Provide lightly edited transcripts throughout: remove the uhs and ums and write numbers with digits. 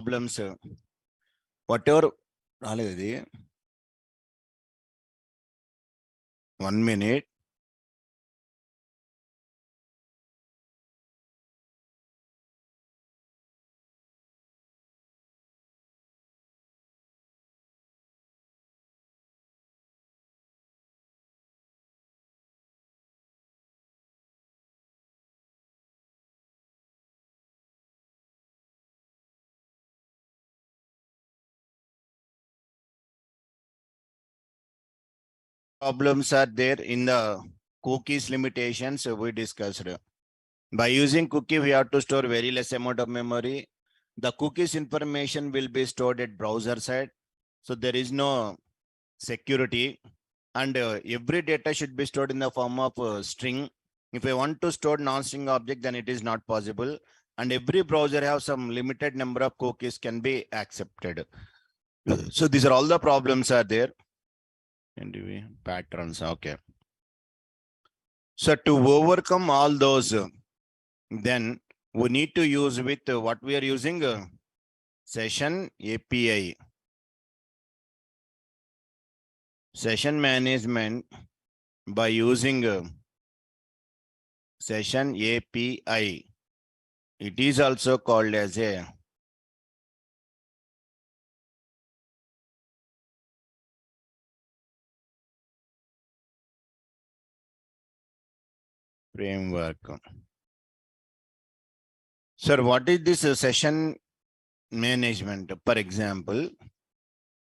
problems, whatever, 1 minute. Problems are there in the cookies limitations we discussed. By using cookie, we have to store very less amount of memory. The cookies information will be stored at browser side. So there is no security, and every data should be stored in the form of string. If I want to store non-string object, then it is not possible. And every browser have some limited number of cookies can be accepted. So these are all the problems are there. And patterns, okay. So to overcome all those, then we need to use with what we are using, session API. Session management by using session API. It is also called as a framework. Sir, what is this session management? For example,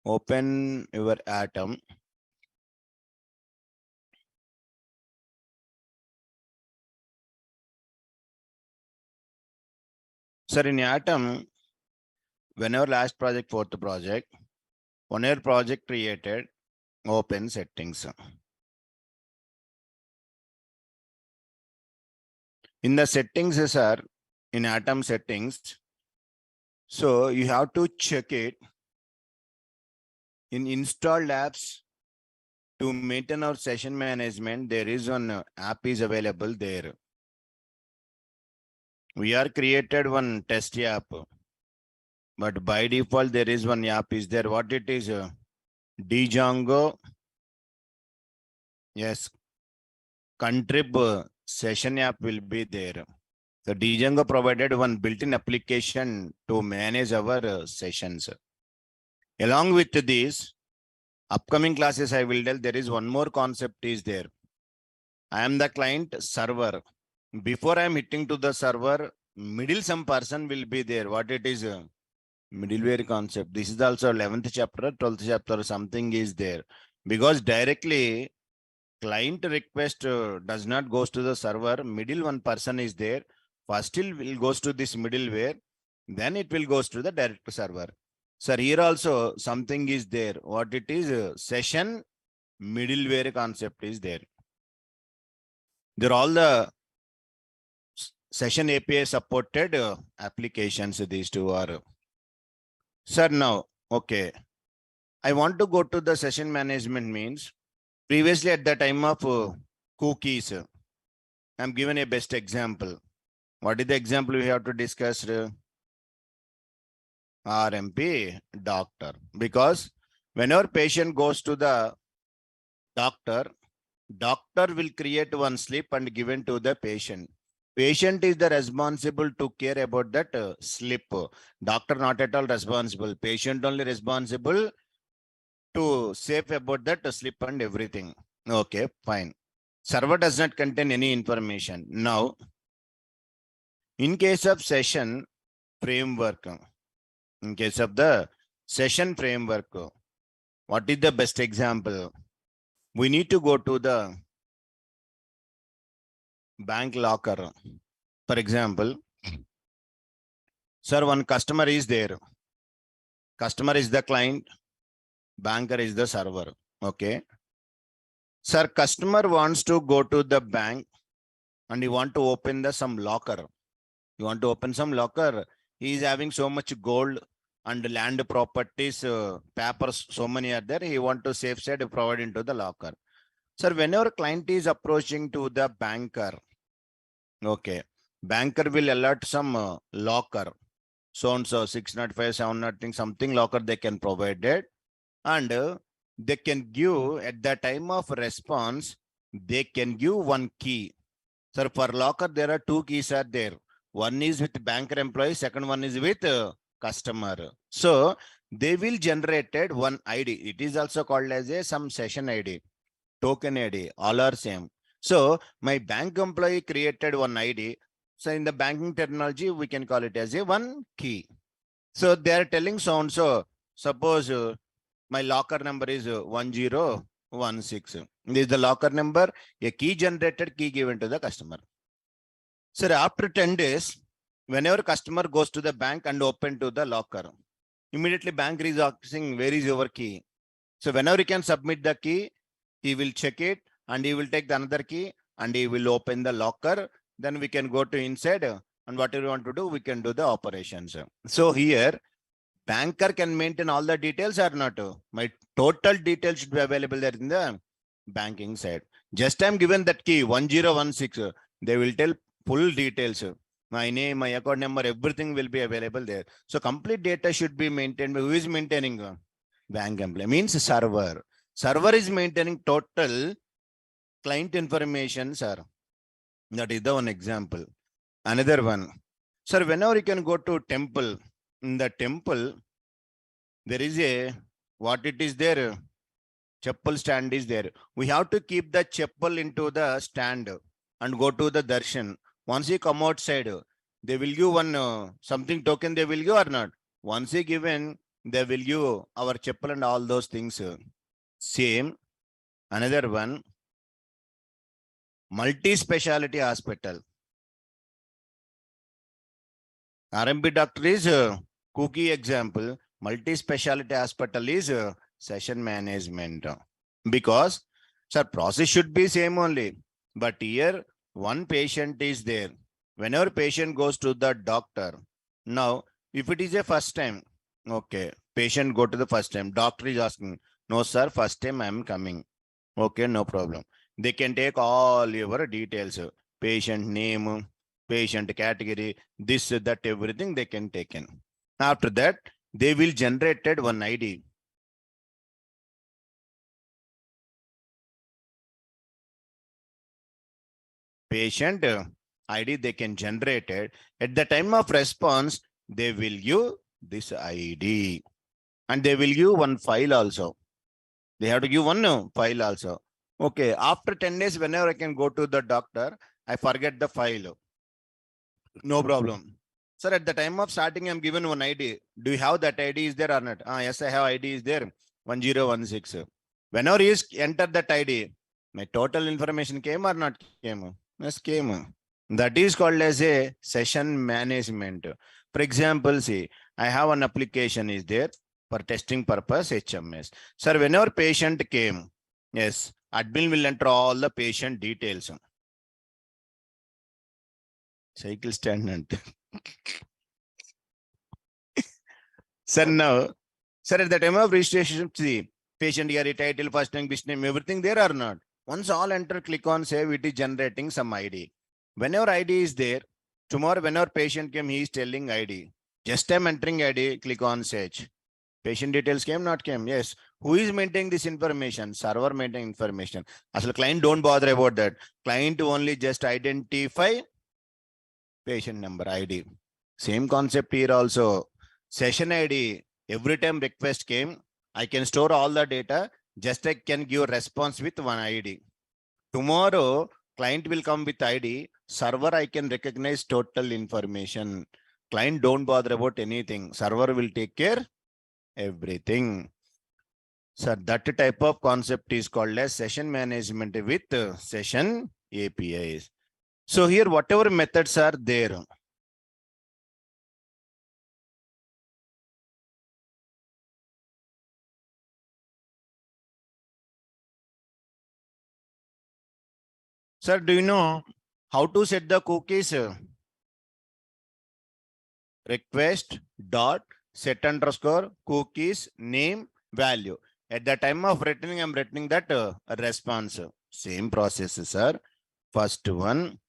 open your Atom. Sir, in Atom, whenever last project, fourth project, whenever project created, open settings. In the settings, sir, in Atom settings, so you have to check it. In installed apps, to maintain our session management, there is one app is available there. We are created one test app, but by default, there is one app is there. What it is? Django. Yes. Contrib session app will be there. So Django provided one built-in application to manage our sessions. Along with this, upcoming classes I will tell there is one more concept is there. I am the client server. Before I am hitting to the server, middle some person will be there. What it is? Middleware concept. This is also 11th chapter, 12th chapter, something is there. Because directly client request does not goes to the server, middle one person is there. First it will goes to this middleware, then it will goes to the direct server. Sir, here also something is there. What it is? Session middleware concept is there. They're all the session API supported applications. These two are. Sir, now, okay. I want to go to the session management means previously at the time of cookies. I'm given a best example. What is the example we have to discuss? RMP doctor. Because whenever patient goes to the doctor, doctor will create one slip and given to the patient. Patient is the responsible to care about that slip. Doctor not at all responsible. Patient only responsible to save about that slip and everything. Okay, fine. Server does not contain any information. Now, in case of session framework, in case of the session framework, what is the best example? We need to go to the bank locker. For example, sir, one customer is there. Customer is the client. Banker is the server. Okay. Sir, customer wants to go to the bank and he want to open the some locker. You want to open some locker. He is having so much gold and land properties, papers, so many are there. He want to safe side provide into the locker. Sir, whenever client is approaching to the banker, okay, banker will alert some locker. so and so 605, 700, something locker they can provide it, and they can give at the time of response, they can give one key. Sir, for locker, there are two keys are there. One is with banker employee, second one is with customer. So they will generated one ID. It is also called as a some session ID, token ID, all are same. So my bank employee created one ID. So in the banking terminology, we can call it as a one key. So they are telling so and so, suppose my locker number is 1016. This is the locker number, a key generated, key given to the customer. Sir, after 10 days, whenever customer goes to the bank and open to the locker, immediately bank is asking, where is your key? So whenever he can submit the key, he will check it and he will take the another key and he will open the locker. Then we can go to inside and whatever we want to do, we can do the operations. So here, banker can maintain all the details or not? My total details should be available there in the banking side. Just I'm given that key 1016. They will tell full details. My name, my account number, everything will be available there. So complete data should be maintained. Who is maintaining? Bank employee means server. Server is maintaining total client information, sir. That is the one example. Another one. Sir, whenever you can go to temple, in the temple, there is a, what it is there? Chapel stand is there. We have to keep the chapel into the stand and go to the darshan. Once you come outside, they will give one something token they will give or not. Once you given, they will give our chapel and all those things. Same. Another one, multi-speciality hospital. RMP doctor is cookie example. Multi-speciality hospital is session management. Because, sir, process should be same only. But here, one patient is there. Whenever patient goes to the doctor, now, if it is a first time, okay, patient go to the first time, doctor is asking, no, sir, first time I am coming. Okay, no problem. They can take all your details, patient name, patient category, this, that, everything they can take in. After that, they will generated one ID. Patient ID they can generate it. At the time of response, they will give this ID. And they will give one file also. They have to give one file also. Okay, after 10 days, whenever I can go to the doctor, I forget the file. No problem. Sir, at the time of starting, I'm given one ID. Do you have that ID is there or not? Yes, I have ID is there. 1016. Whenever you enter that ID, my total information came or not came? Yes, came. That is called as a session management. For example, see, I have an application is there for testing purpose HMS. Sir, whenever patient came, yes, admin will enter all the patient details. Cycle stand. Sir, now, sir, at the time of registration, see, patient here, title, first name, business name, everything there or not? Once all enter, click on save, it is generating some ID. Whenever ID is there, tomorrow, whenever patient came, he is telling ID. Just I'm entering ID, click on search. Patient details came, not came. Yes. Who is maintaining this information? Server maintaining information. As a client, don't bother about that. Client only just identify patient number ID. Same concept here also. Session ID, every time request came, I can store all the data. Just I can give response with one ID. Tomorrow, client will come with ID. Server, I can recognize total information. Client don't bother about anything. Server will take care everything. So that type of concept is called as session management with session APIs. So here, whatever methods are there, sir, do you know how to set the cookies? Request dot set underscore cookies name value. At the time of returning, I'm returning that response. Same process, sir. First one,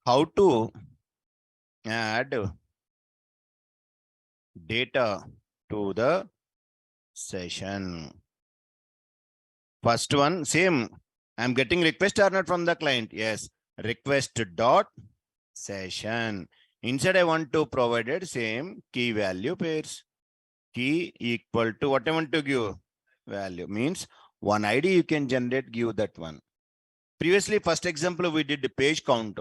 how to add data to the session. First one, same. I'm getting request or not from the client. Yes, request dot session. Inside I want to provide it same key value pairs. Key equal to what I want to give value means one ID you can generate, give that one. Previously, first example we did the page count.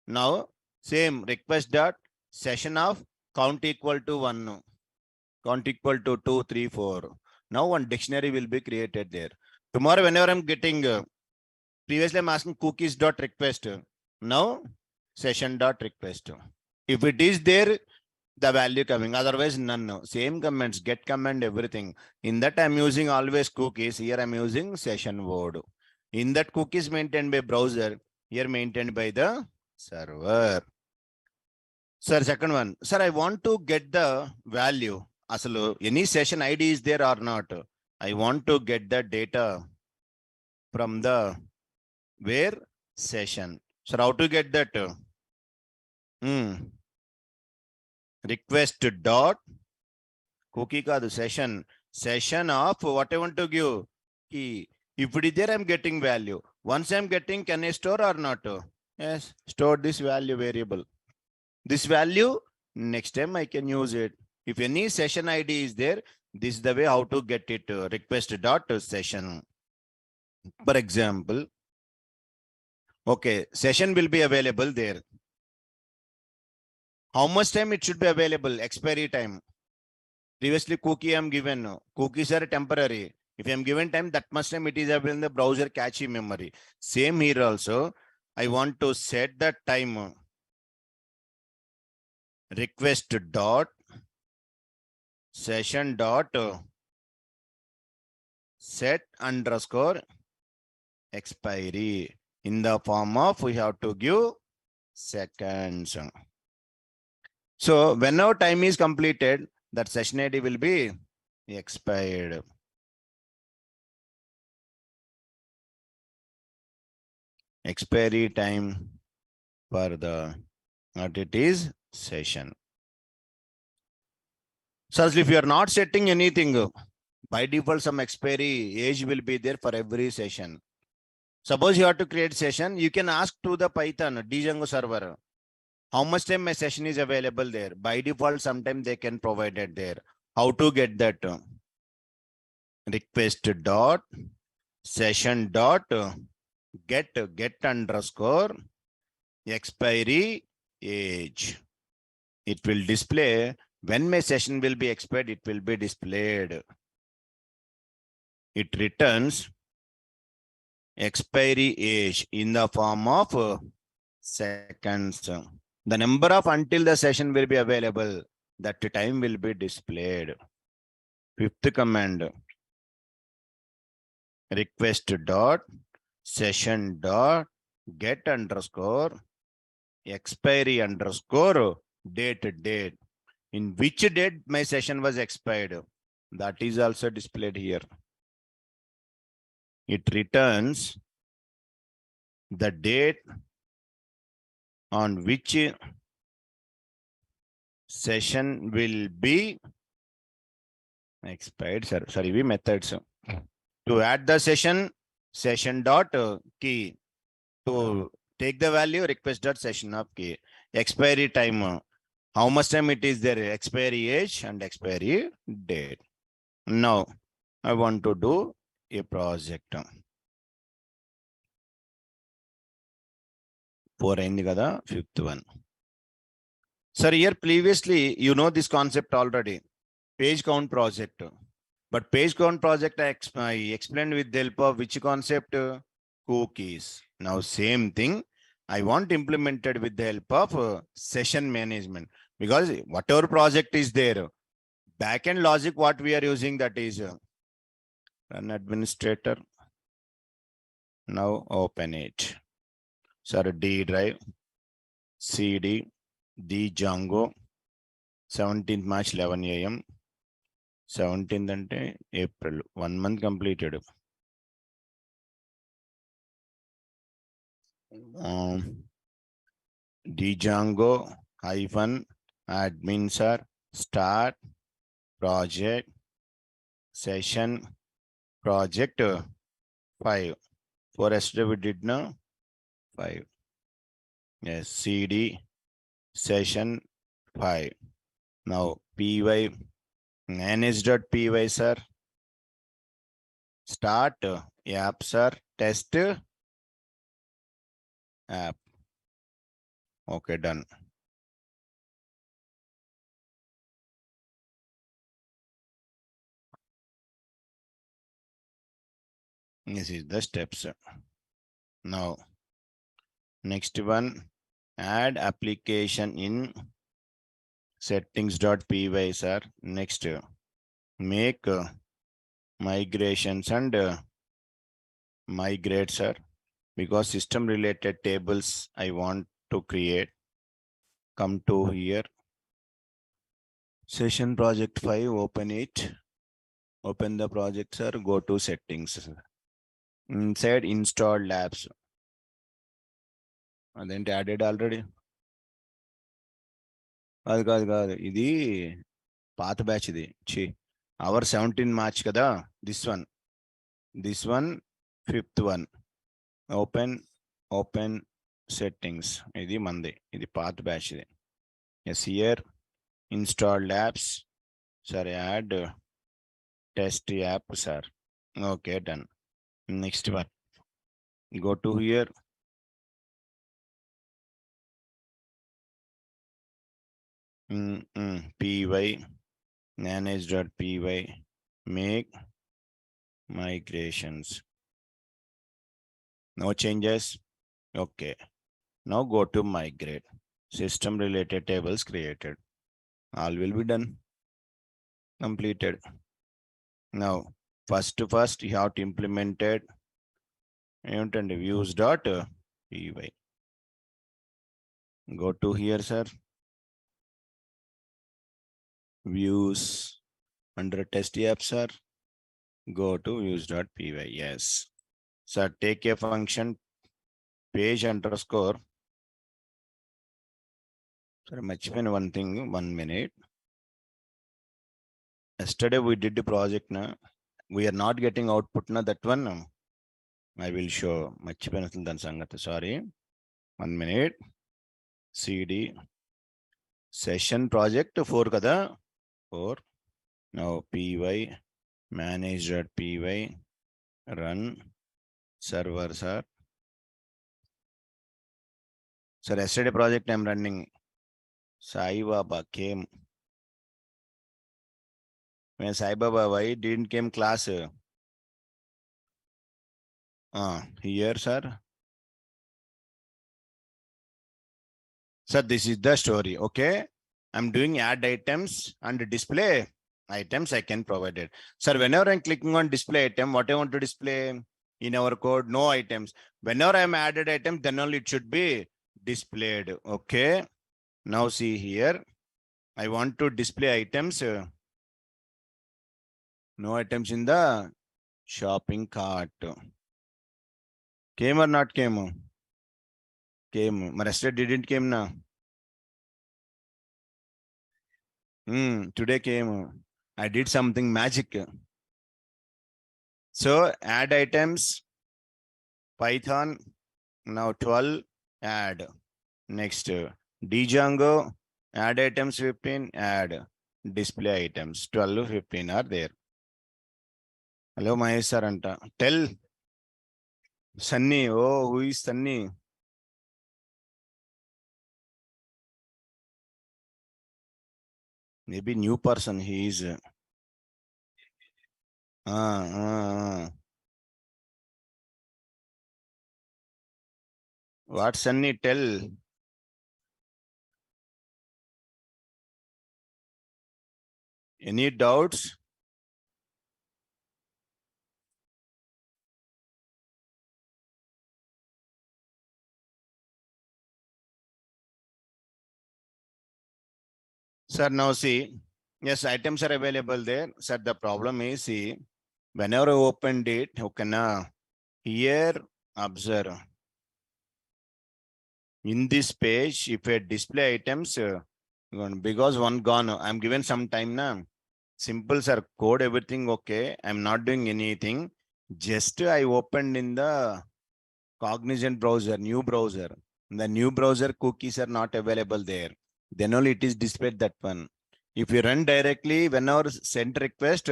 Now same request dot session of count equal to 1, count equal to 2, 3, 4. Now one dictionary will be created there. Tomorrow, whenever I'm getting previously I'm asking cookies dot request. Now session dot request. If it is there, the value coming, otherwise none. Same comments, get command, everything. In that I'm using always cookies. Here I'm using session word. In that cookies maintained by browser, here maintained by the server. Sir, second one. Sir, I want to get the value. Asalu, any session ID is there or not? I want to get the data from the where session. Sir, how to get that? Request dot cookie kaadu session of what I want to give key. If it is there, I'm getting value. Once I'm getting, can I store or not? Yes, store this value variable. This value, next time I can use it. If any session ID is there, this is the way how to get it. Request dot session. For example, okay, session will be available there. How much time it should be available? Expiry time. Previously, cookie I'm given. Cookies are temporary. If I'm given time, that much time it is available in the browser cache memory. Same here also. I want to set that time. Request dot session dot set underscore expiry. In the form of we have to give seconds. So whenever time is completed, that session ID will be expired. Expiry time for the what it is session. So if you are not setting anything, by default some expiry age will be there for every session. Suppose you have to create session, you can ask to the Python Django server, how much time my session is available there. By default, sometimes they can provide it there. How to get that? Request dot session dot get underscore expiry age. It will display when my session will be expired, it will be displayed. It returns expiry age in the form of seconds. The number of until the session will be available, that time will be displayed. Fifth command, request dot session dot get underscore expiry underscore date. In which date my session was expired, that is also displayed here. It returns the date on which session will be expired. Sorry, we methods. To add the session dot key. To take the value, request dot session of key. Expiry time. How much time it is there? Expiry age and expiry date. Now, I want to do a project. 4 అయింది కదా, fifth one. Sir, here previously, you know this concept already. Page count project. But page count project I explained with the help of which concept? Cookies. Now same thing I want implemented with the help of session management, because whatever project is there, backend logic what we are using, that is run administrator. Now open it. Sir, D drive, CD, D Django, 17th March 11 AM. 17th అంటే April, 1 month completed. Django hyphen admin sir start project session project 5. For yesterday we did now 5. Yes, CD session 5. Now py manage.py sir. Start app sir. Test app. Okay, done. This is the steps. Now, next one, add application in settings.py sir. Next, make migrations and migrate sir, because system related tables I want to create. Come to here, session project 5, open it. Open the project sir, go to settings. Inside install labs. అదేంటి added already. కాదు ఇది పాత batch ఇది our 17 March కదా. This one 5th one. Open settings. ఇది మంది, ఇది పాత బ్యాచ్ ఇది. Yes, here install apps sir, add test app sir. Okay, done. Next one, go to here, py manage.py, make migrations. No changes. Okay, now go to migrate. System related tables created. All will be done, completed. Now first you have to implement it and views.py. Go to here sir, views under test app sir, go to views.py. Yes sir, take a function page underscore. Sir, mention one thing, 1 minute. Yesterday we did the project na, we are not getting output na, that one I will show. Dan sangati, sorry. 1 minute. CD session project 4 kada, 4. Now py manage.py run server sir. Sir, yesterday project I am running. Sai Baba came. When Sai Baba, why didn't came class? Here sir. Sir, this is the story. Okay, I'm doing add items and display items. I can provide it. Sir, whenever I'm clicking on display item, what I want to display in our code, no items. Whenever I'm added item, then only it should be displayed. Okay, now see here, I want to display items. No items in the shopping cart. Came or not came? Came. My rest didn't came now. Today came. I did something magic. So add items, Python, now 12, add. Next, Django, add items 15, add display items 12, 15 are there. Hello, Mahesh sir anta. Tell Sunny. Oh, who is Sunny? Maybe new person he is. What Sunny, tell. Any doubts? Sir, now see, yes, items are available there. Sir, the problem is, see, whenever I opened it, okay, now here observe. In this page, if I display items, Because one gone, I'm given some time now. Simple, sir. Code everything okay. I'm not doing anything. Just I opened in the Cognizant browser, new browser. The new browser cookies are not available there. Then only it is displayed that one. If you run directly, whenever send request,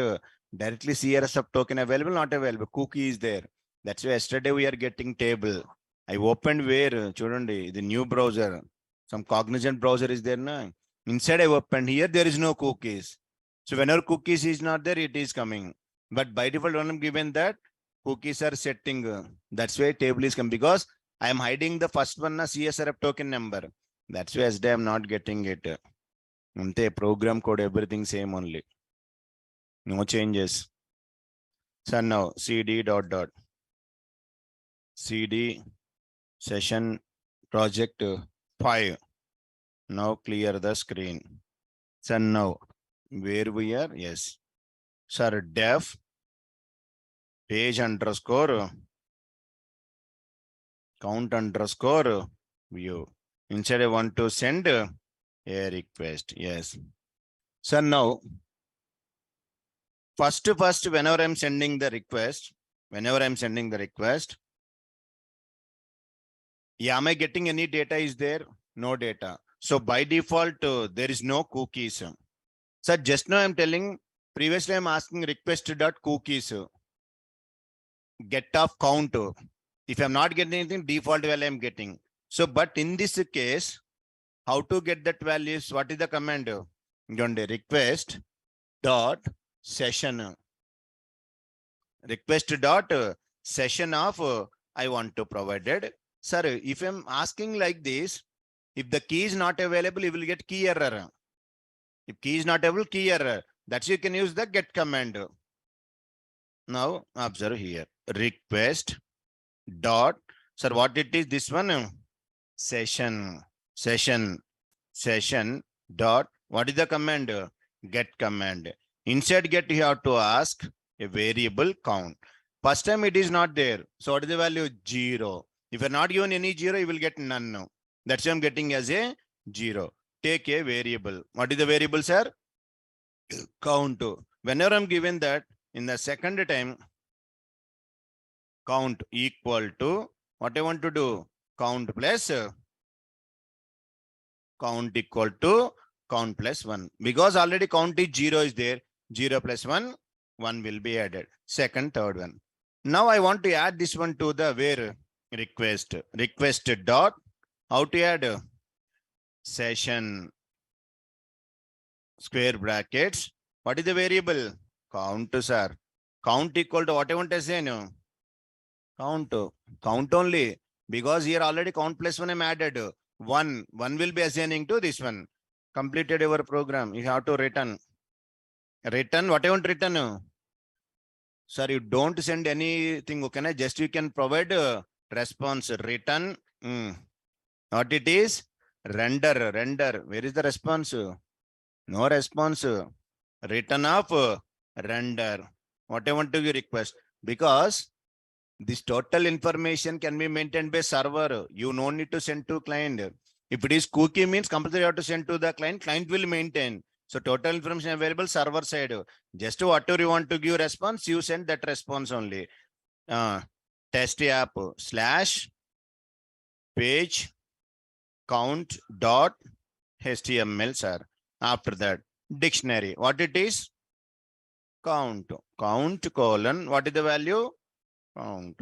directly CRSF token available, not available. Cookie is there. That's why yesterday we are getting table. I opened where, chudandi, the new browser. Some Cognizant browser is there na. Inside I opened here, there is no cookies. So whenever cookies is not there, it is coming. But by default, when I'm given that, cookies are setting. That's why table is come because I am hiding the first one na CSRF token number. That's why SD I'm not getting it. Ante program code everything same only. No changes. So now cd dot dot cd session project 5. Now clear the screen. So now where we are? Yes. Sir, def page underscore count underscore view. Inside I want to send a request. Yes. So now, first, whenever I'm sending the request, yeah, am I getting any data is there? No data. So by default, there is no cookies. So just now I'm telling, previously I'm asking request.cookies, get of count. If I'm not getting anything, default value I'm getting. So, but in this case, how to get that values? What is the command? Request dot session. Request dot session of I want to provided. Sir, if I'm asking like this, if the key is not available, you will get key error. If key is not available, key error. That's you can use the get command. Now observe here. Request dot. Sir, what it is? This one session dot. What is the command? Get command. Inside get you have to ask a variable count. First time it is not there. So what is the value? 0. If you're not given any 0, you will get none. That's why I'm getting as a 0. Take a variable. What is the variable, sir? Count. Whenever I'm given that, in the second time, count equal to, what I want to do? Count plus, count equal to count plus 1. Because already count is 0 is there. 0 plus 1, 1 will be added. Second, third one. Now I want to add this one to the where request. Request dot. How to add? Session square brackets. What is the variable? Count, sir. Count equal to what I want to say? No. Count. Count only. Because here already count plus 1 I'm added. 1 will be assigning to this one. Completed your program. You have to return. Return. What I want to return? Sir, you don't send anything. Okay, just you can provide response. Return. What it is? Render. Where is the response? No response. Return of render. What I want to request? Because this total information can be maintained by server. You no need to send to client. If it is cookie means compulsory you have to send to the client. Client will maintain. So total information available server side. Just whatever you want to give response, you send that response only. Test app slash page count dot HTML, sir. After that, dictionary. What it is? Count. Count colon. What is the value? Count.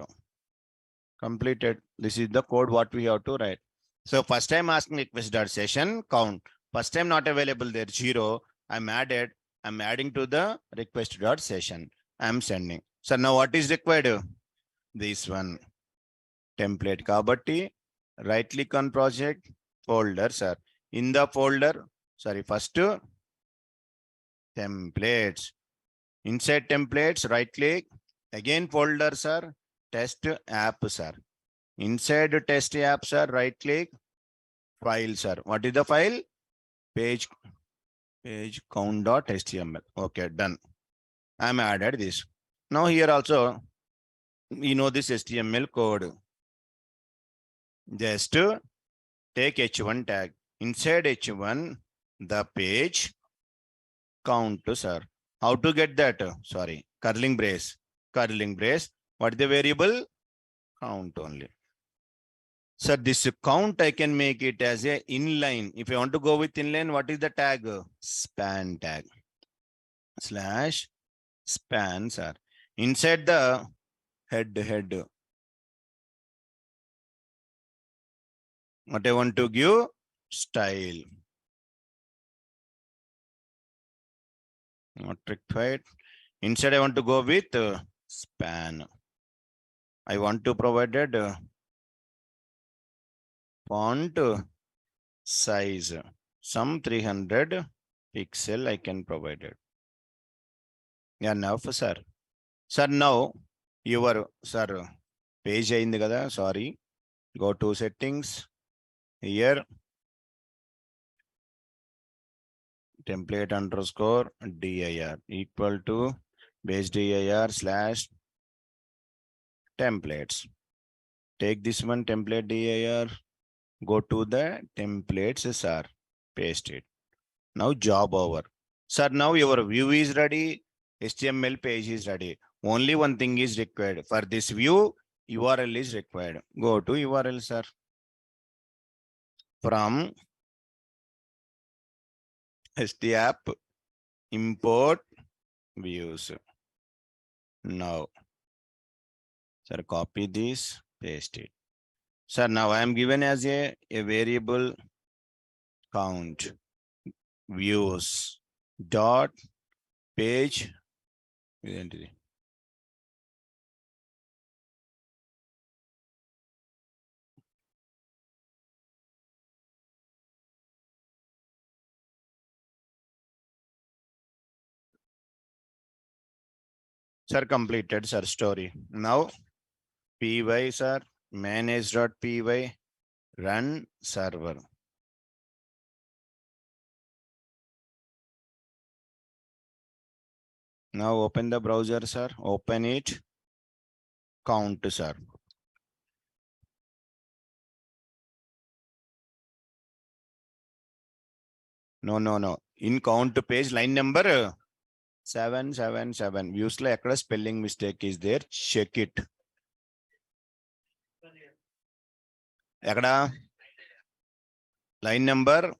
Completed. This is the code what we have to write. So first time asking request dot session count. First time not available there 0. I'm adding to the request dot session. I'm sending. So now what is required? This one template. Kabatti right click on project folder, sir. In the folder, sorry, first templates. Inside templates, right click. Again folder, sir. Test app, sir. Inside test app, sir, right click. File, sir. What is the file? Page count.html. Okay, done. I'm added this. Now here also, you know this HTML code. Just take H1 tag. Inside H1, the page count, sir. How to get that? Sorry, curling brace. Curling brace. What is the variable? Count only. Sir, this count I can make it as a inline. If I want to go with inline, what is the tag? Span tag. Slash span, sir. Inside the head. What I want to give? Style. Not rectified. Inside I want to go with span. I want to provide font size. Some 300 pixel I can provide it. Yeah, enough, sir. Sir, now your sir page ayindi kada. Sorry. Go to settings. Here template underscore dir equal to base dir slash templates. Take this one template dir. Go to the templates, sir. Paste it. Now job over. Sir, now your view is ready. HTML page is ready. Only one thing is required. For this view, URL is required. Go to URL, sir. From HTApp import views. Now, sir, copy this, paste it. Sir, now I am given as a variable count views dot page identity. Sir, completed, sir, story. Now, py, sir, manage.py, run server. Now open the browser, sir. Open it. Count, sir. No. In count page, line number 777. Views like a spelling mistake is there. Check it. Ekada line number.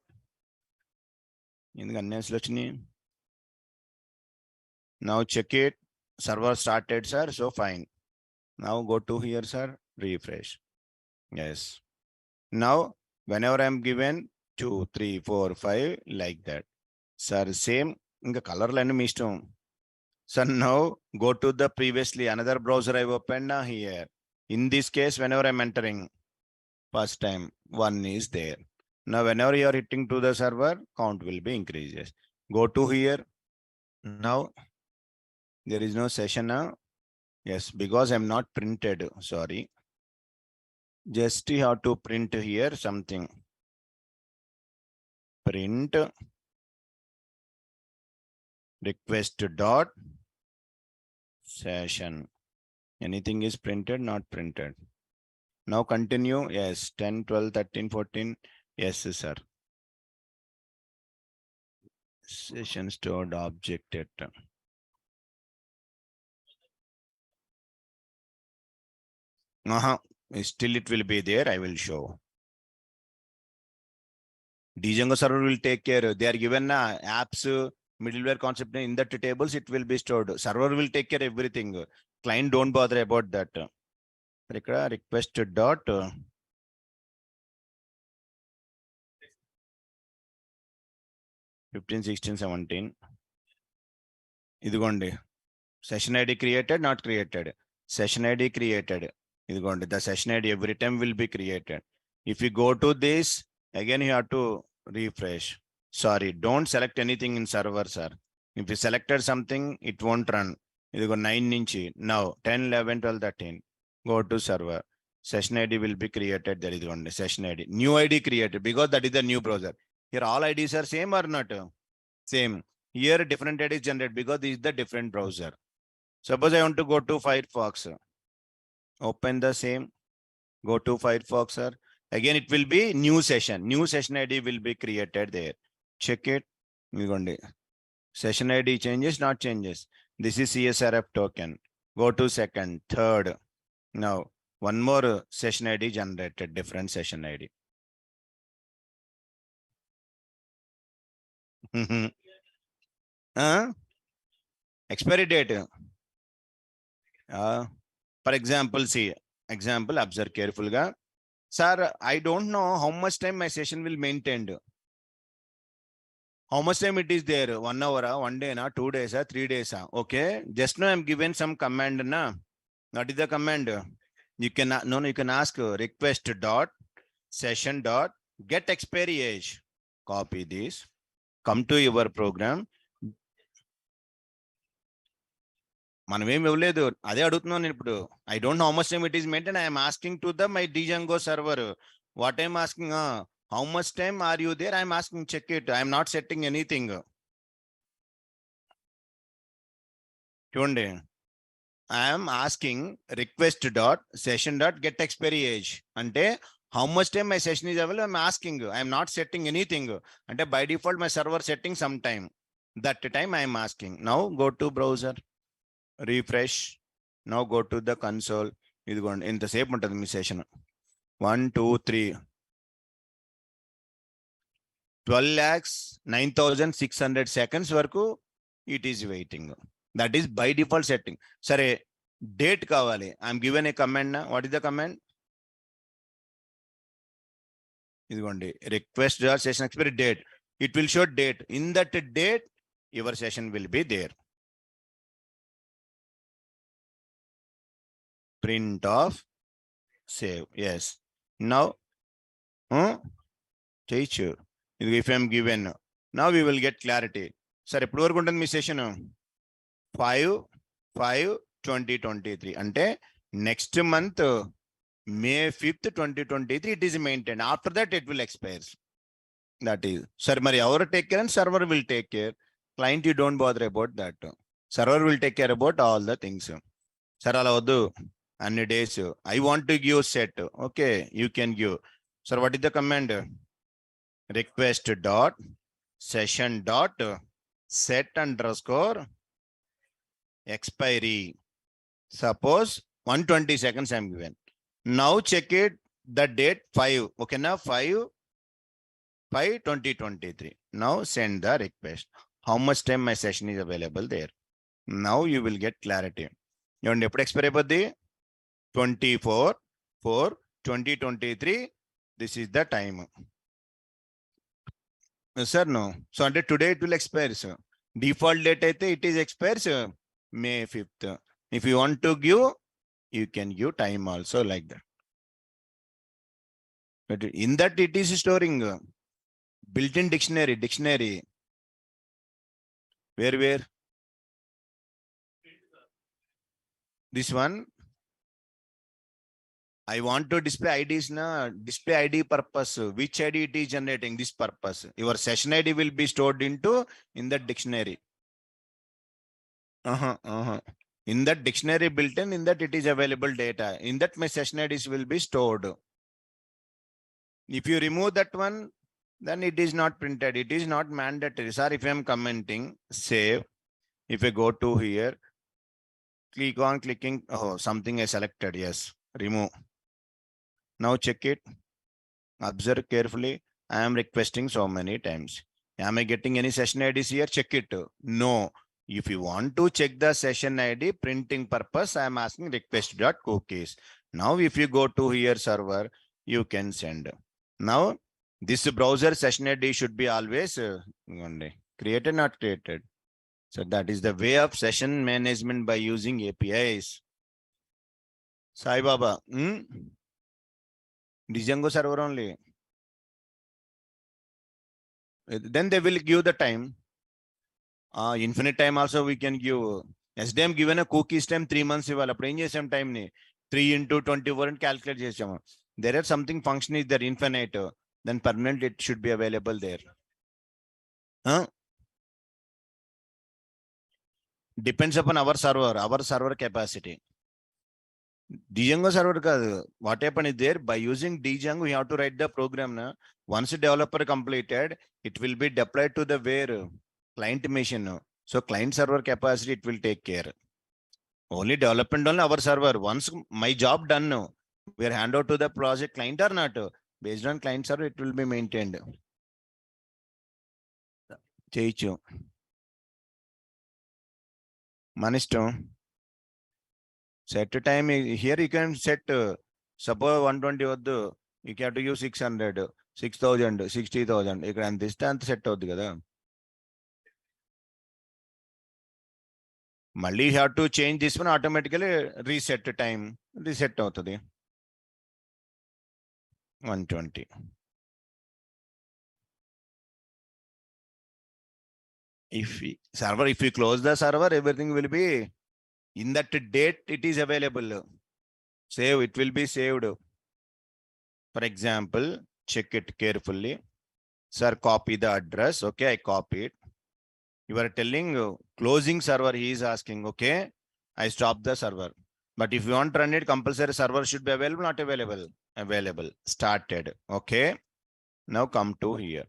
Now check it. Server started, sir. So fine. Now go to here, sir. Refresh. Yes. Now, whenever I'm given 2, 3, 4, 5, like that. Sir, same. Inga color line mistom. So now go to the previously another browser I've opened here. In this case, whenever I'm entering, first time 1 is there. Now, whenever you are hitting to the server, count will be increases. Go to here. Now, there is no session now. Yes, because I'm not printed. Sorry. Just you have to print here something. Print request dot session. Anything is printed, not printed. Now continue. Yes, 10, 12, 13, 14. Yes, sir. Session stored object at. Still it will be there. I will show. Django server will take care. They are given apps, middleware concept in that tables. It will be stored. Server will take care everything. Client don't bother about that. Request dot 15, 16, 17. ఇదిగోండి session ID created, not created. Session ID created. ఇదిగోండి the session ID every time will be created. If you go to this, again you have to refresh. Sorry, don't select anything in server, sir. If you selected something, it won't run. ఇదిగో 9 నుంచి now 10, 11, 12, 13. Go to server. Session ID will be created. There is one session ID. New ID created because that is the new browser. Here all IDs are same or not? Same. Here different IDs generated because this is the different browser. Suppose I want to go to Firefox. Open the same. Go to Firefox, sir. Again, it will be new session. New session ID will be created there. check it. Session ID changes, not changes. This is CSRF token. Go to second, third. Now, one more session ID generated, different session ID. Expiry date. For example, see, observe carefully. Sir, I don't know how much time my session will maintain. How much time it is there? 1 hour, 1 day, 2 days, 3 days. Okay. Just now I'm given some command. What is the command? You can you can ask request dot session dot get expiry age. Copy this. Come to your program. మనమేం ఇవ్వలేదు, అదే అడుగుతున్నాను ఇప్పుడు. I don't know how much time it is maintained. I am asking to the my Django server. What I am asking, how much time are you there? I am asking, check it. I am not setting anything. చూడండి, I am asking request dot session dot get expiry age. అంటే how much time my session is available, I am asking. I am not setting anything. అంటే by default my server setting some time. That time I am asking. Now go to browser. Refresh. Now go to the console. ఇదిగోండి, ఇంతసేపు ఉంటుంది మీ session. 1 2 3 12,09,600 seconds వరకు it is waiting. That is by default setting. సరే, date కావాలి. I'm given a command. What is the command? ఇదిగోండి, request dot session expiry date. It will show date. In that date your session will be there. Print of save. Yes. Now, teach you. If I am given, now we will get clarity. Sir, ఎప్పుడు వరకు ఉంటుంది మీ session? 5/5/2023. అంటే next month May 5th 2023 it is maintained. After that it will expire. That is, sir, మరి ఎవరు take care and server will take care. Client you don't bother about that. Server will take care about all the things. Sir అలా వద్దు, అన్ని days I want to give set. Okay, you can give. Sir what is the command? Request dot session dot set underscore expiry. Suppose 120 seconds I am given. Now check it, the date 5. Okay, now 5/5/2023. Now send the request. How much time my session is available there? Now you will get clarity. You want to expire about 24/4/2023. This is the time. Sir, no. So until today it will expire, sir. Default date అయితే it is expires May 5th. If you want to give, you can give time also like that. But in that it is storing built-in dictionary. Where? This one. I want to display IDs na display ID purpose. Which ID it is generating this purpose? Your session ID will be stored into in that dictionary. In that dictionary built-in, in that it is available data. In that my session IDs will be stored. If you remove that one, then it is not printed. It is not mandatory. Sir, if I am commenting, save. If I go to here, clicking, something I selected. Yes, remove. Now check it. Observe carefully. I am requesting so many times. Am I getting any session IDs here? Check it. No. If you want to check the session ID printing purpose, I am asking request.cookies. Now, if you go to here server, you can send. Now, this browser session ID should be always created, not created. So that is the way of session management by using APIs. Sai Baba, Django server only. Then they will give the time. Infinite time also we can give. SDM given a cookies time 3 months ఇవ్వాలి. అప్పుడు ఏం చేసాం time ని 3 into 24 అని calculate చేసాము. There are something function is there infinite, then permanent it should be available there. Depends upon our server capacity. Django server kaadu. What happened is there, by using Django, you have to write the program. Na? Once developer completed, it will be deployed to the where client machine. So client server capacity, it will take care. Only development on our server. Once my job done, we are hand out to the project client or not. Based on client server, it will be maintained. Cheyichu. Manisto. Set time here you can set suppose 120 వద్దు you have to use 600 6000 60,000 ఇక్కడ అంత ఇస్తే అంత set అవుద్ది కదా మళ్ళీ you have to change this one automatically reset time reset అవుతుంది 120 if we close the server everything will be in that date it is available. Save, it will be saved. For example, check it carefully. Sir, copy the address. Okay, I copy it. You are telling closing server, he is asking, okay, I stop the server. But if you want to run it, compulsory server should be available, not available? Available. Started. Okay. Now come to here.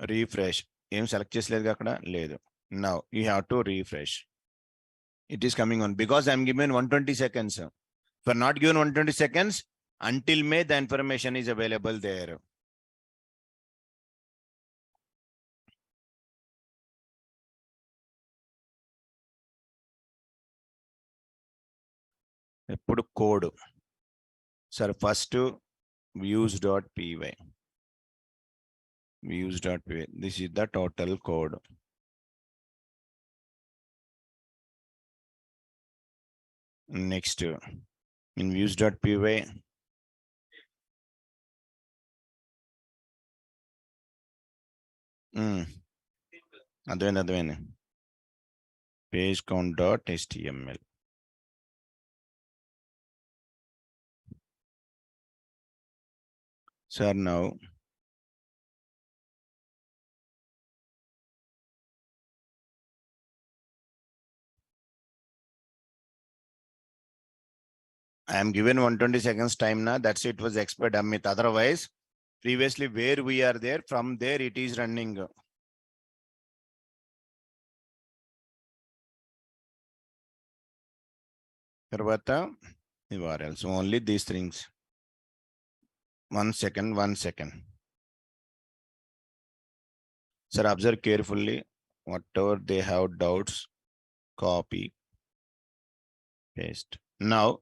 Refresh. Em select chesledga akkada ledu. Now you have to refresh. It is coming on because I'm given 120 seconds. If you're not given 120 seconds, until May, the information is available there. Put code. Sir, first views.py. Views.py. This is the total code. Next, in views.py. Advene. Page count.html. Sir, now I am given 120 seconds time now. That's it was expert Amit. Otherwise, previously where we are there, from there it is running. Tarvata URL. So only these things. 1 second. Sir, observe carefully. Whatever they have doubts, copy, paste. Now,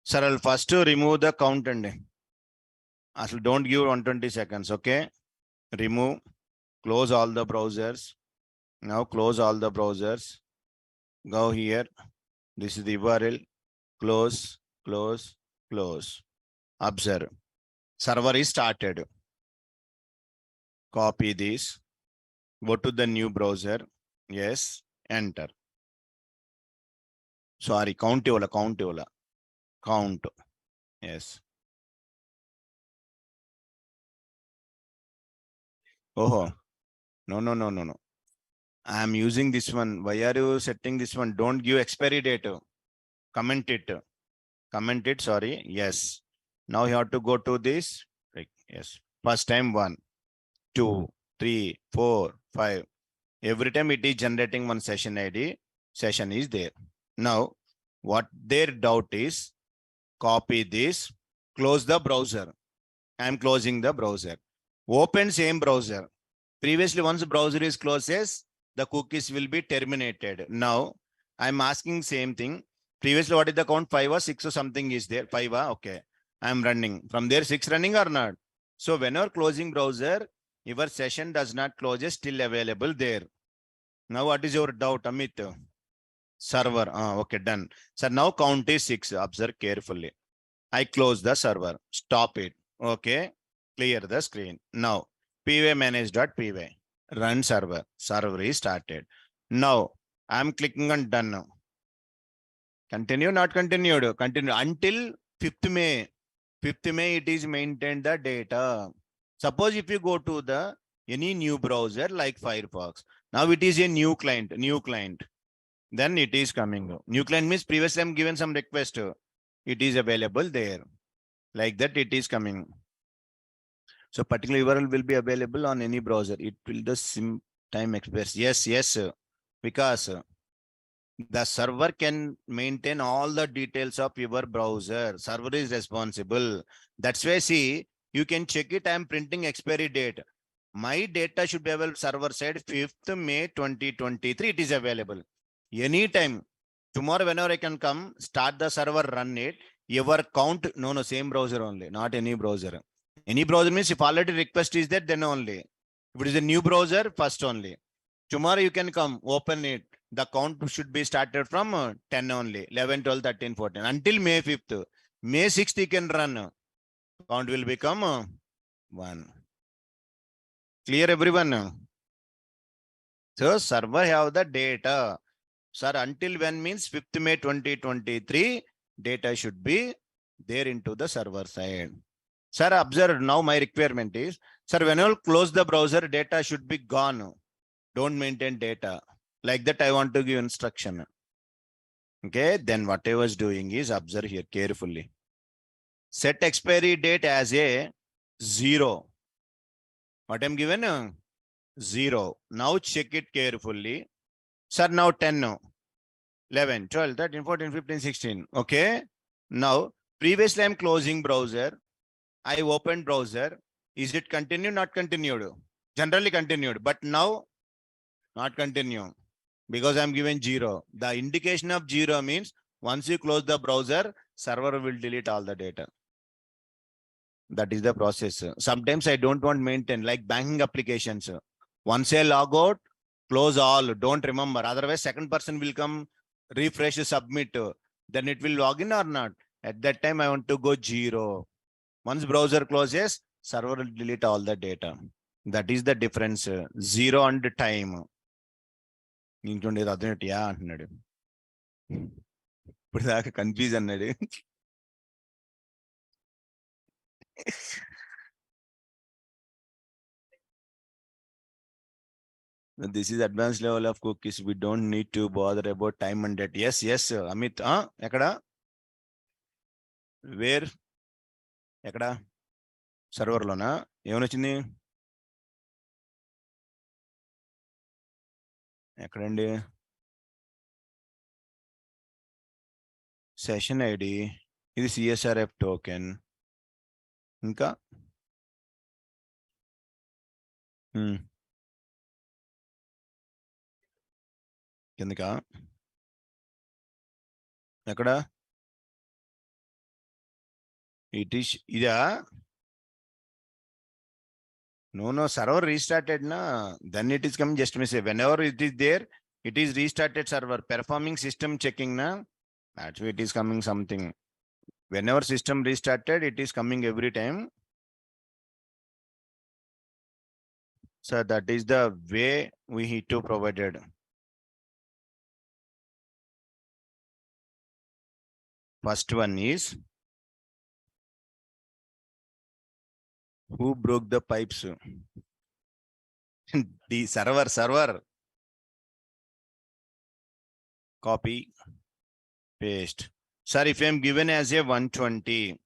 sir, I'll first remove the count and don't give 120 seconds, okay? Remove, close all the browsers. Now close all the browsers. Go here. This is the URL. Close. Observe. Server is started. Copy this. Go to the new browser. Yes. Enter. Sorry, count. Count. Yes. Oh, no. I am using this one. Why are you setting this one? Don't give expiry date. Comment it. Sorry. Yes. Now you have to go to this. Yes. First time 1, 2, 3, 4, 5. Every time it is generating one session ID. Session is there. Now, what their doubt is, copy this, close the browser. I am closing the browser. Open same browser. Previously, once the browser is closes, the cookies will be terminated. Now, I am asking same thing. Previously, what is the count? 5 or 6 or something is there? 5, okay. I am running. From there, 6 running or not? So, whenever closing browser, your session does not close, is still available there. Now, what is your doubt, Amit? Server. Okay, done. So, now count is 6. Observe carefully. I close the server. Stop it. Okay. Clear the screen. Now, py-manage.py. Run server. Server is started. Now, I am clicking on done. Continue, not continued. Continue until 5th May. 5th May, it is maintained the data. Suppose if you go to the any new browser like Firefox. Now it is a new client. Then it is coming. New client means previously I'm given some request. it is available there. Like that, it is coming. So particular URL will be available on any browser. It will the sim time express. Yes, yes, because the server can maintain all the details of your browser. Server is responsible. That's why, see, you can check it. I'm printing expiry date. My data should be available server side 5th May 2023. It is available anytime. Tomorrow, whenever I can come, start the server, run it. Your count, no, same browser only, not any browser. Any browser means if already request is there, then only. If it is a new browser, first only. Tomorrow you can come, open it. The count should be started from 10 only, 11, 12, 13, 14, until May 5th. May 6th you can run. Count will become 1. Clear everyone? So server have the data. Sir, until when means 5th May 2023, data should be there into the server side. Sir, observe now my requirement is, sir, whenever you close the browser, data should be gone. Don't maintain data. Like that, I want to give instruction. Okay, then what I was doing is, observe here carefully. Set expiry date as a 0. What I'm given? 0. Now check it carefully. Sir, now 10. 11, 12, 13, 14, 15, 16. Okay. Now, previously I'm closing browser. I opened browser. Is it continued? Not continued. Generally continued. But now, not continue. Because I'm given 0. The indication of 0 means once you close the browser, server will delete all the data. That is the process. Sometimes I don't want maintain like banking applications. Once I log out, close all. Don't remember. Otherwise, second person will come, refresh, submit. Then it will log in or not. At that time, I want to go 0. Once browser closes, server will delete all the data. That is the difference. 0 and time. ఇంకొండేది అర్థమేటియా అంటున్నాడు. ఇప్పుడు దాకా confuse అన్నాడు. This is advanced level of cookies. We don't need to bother about time and date. Yes, yes, Amit. ఎక్కడ? Where? ఎక్కడ? సర్వర్లోనా? ఏమని వచ్చింది? ఎక్కడండి? Session ID. ఇది సిఎస్ఆర్ఎఫ్ టోకెన్. ఇంకా కిందకా? ఎక్కడ? ఇట్ ఈస్ ఇదా? No, server restarted na. Then it is coming just message. Whenever it is there, it is restarted server. Performing system checking na. That's why it is coming something. Whenever system restarted, it is coming every time. So that is the way we need to provided. First one is, who broke the pipes? The server. Copy, paste. Sir, if I am given as a 120,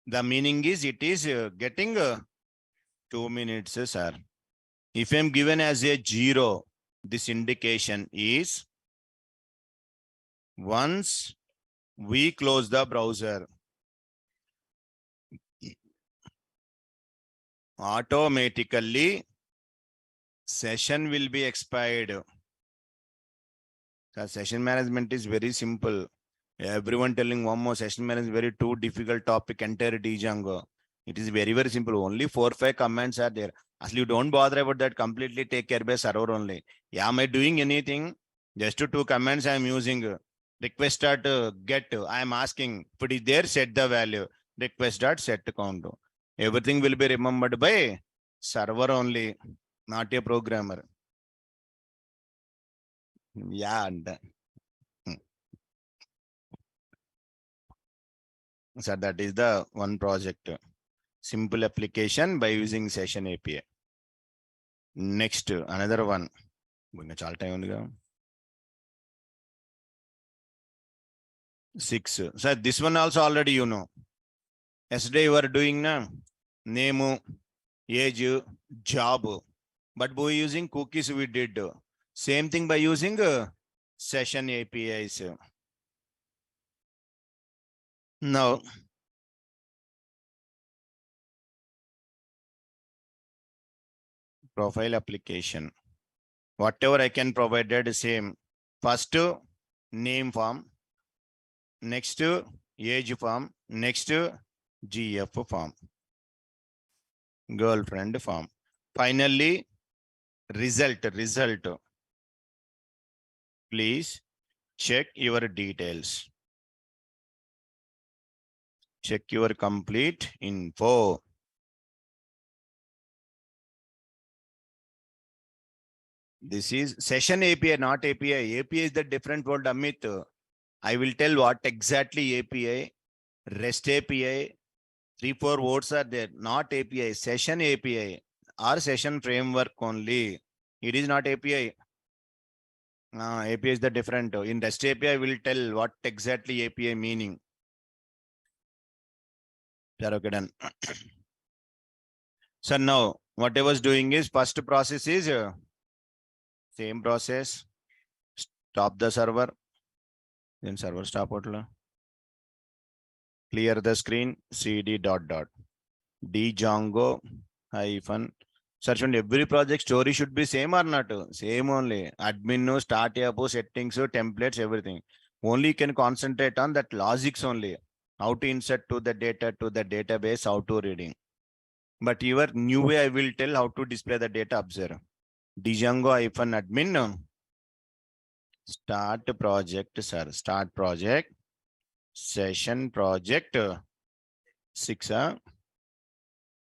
the meaning is it is getting 2 minutes, sir. If I am given as a 0, this indication is once we close the browser, automatically session will be expired. The session management is very simple. Everyone telling one more session management is very too difficult topic, entire Django. It is very, very simple. Only 4-5 commands are there. Actually, you don't bother about that. Completely take care by server only. Yeah, am I doing anything? Just 2 commands I am using. Request dot get. I am asking. If it is there, set the value. Request dot set count. Everything will be remembered by server only, not a programmer. Yeah. So that is the one project. Simple application by using session API. Next, another one. Chaala time undiga. 6. Sir, this one also already you know. Yesterday you were doing name, age, job. But by using cookies we did. Same thing by using session APIs. Now, profile application. Whatever I can provide that same. First name form, next age form, next GF form, girlfriend form. Finally, result. Please check your details. Check your complete info. This is session API, not API. API is the different word, Amit. I will tell what exactly API, REST API, 3-4 words are there, not API, session API or session framework only. It is not API. API is the different. In REST API, I will tell what exactly API meaning. Okay, done. So now, what I was doing is first process is same process. Stop the server. Then server stop hotla. Clear the screen. CD ... Django hyphen. Search on every project story should be same or not? Same only. Admin, start app, settings, templates, everything. Only you can concentrate on that logics only. How to insert to the data to the database, how to reading. But your new way, I will tell how to display the data. Observe. Django hyphen admin. Start project, sir. Start project. Session project. 6.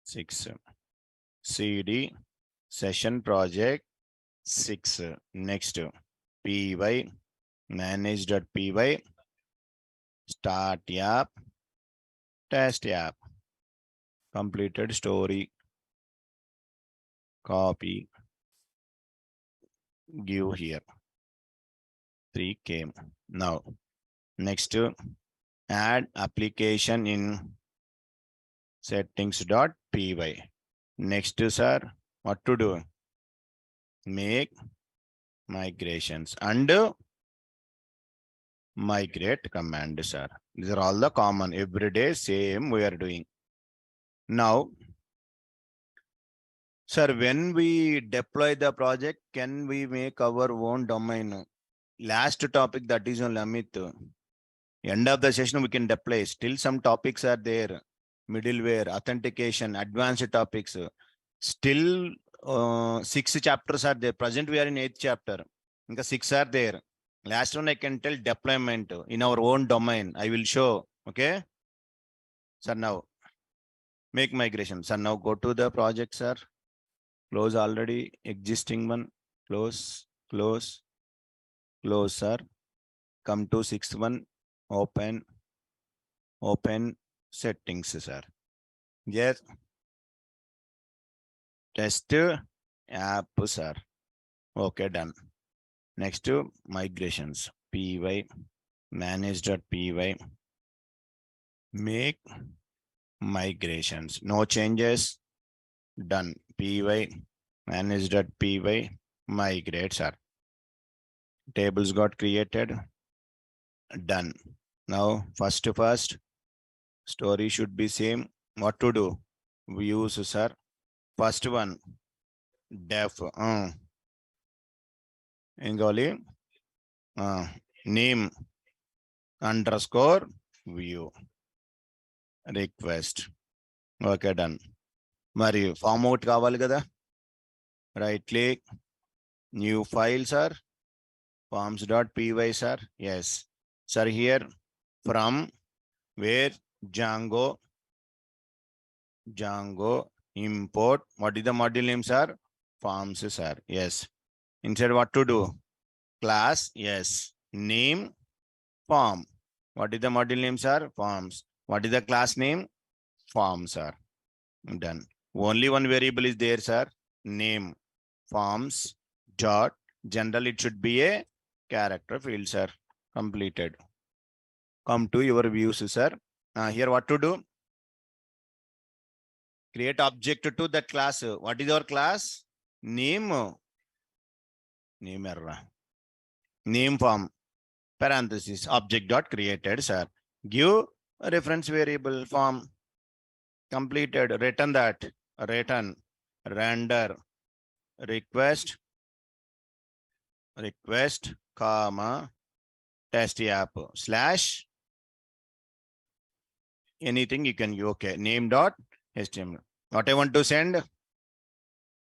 6. CD. Session project 6. Next. Py. Manage.py. Start app. Test app. Completed story. Copy. Give here. 3 came. Now, next, add application in settings.py. Next, sir, what to do? Make migrations and migrate command, sir. These are all the common everyday same we are doing. Now, sir, when we deploy the project, can we make our own domain? Last topic, that is on Amit. End of the session, we can deploy. Still some topics are there. Middleware, authentication, advanced topics. Still 6 chapters are there. Present we are in 8th chapter. 6 are there. Last one I can tell deployment in our own domain. I will show. Okay. Sir, now make migration. Sir, now go to the project, sir. Close already existing one. Close, sir. Come to 6th one. Open settings, sir. Yes. Test app, sir. Okay, done. Next to migrations. Py manage.py. Make migrations. No changes. Done. Py manage.py. Migrate, sir. Tables got created. Done. Now, first story should be same. What to do? We use, sir. First one, def. Ingoli. Name underscore view. Request. Okay, done. మరి form out కావాలి కదా, right click, new file sir, forms.py sir. Yes sir, here from where Django import. What is the module name, sir? Forms, sir. Yes. Inside what to do? Class. Yes. Name form. What is the module name, sir? Forms. What is the class name? Forms, sir. Done. Only one variable is there, sir. Name. Forms dot general. It should be a character field, sir. Completed. Come to your views, sir. Here what to do? Create object to that class. What is our class? Name error. Name form parenthesis object dot created, sir. Give a reference variable form. Completed. Return that. Return render request comma test app slash anything you can. Okay, name dot html. What I want to send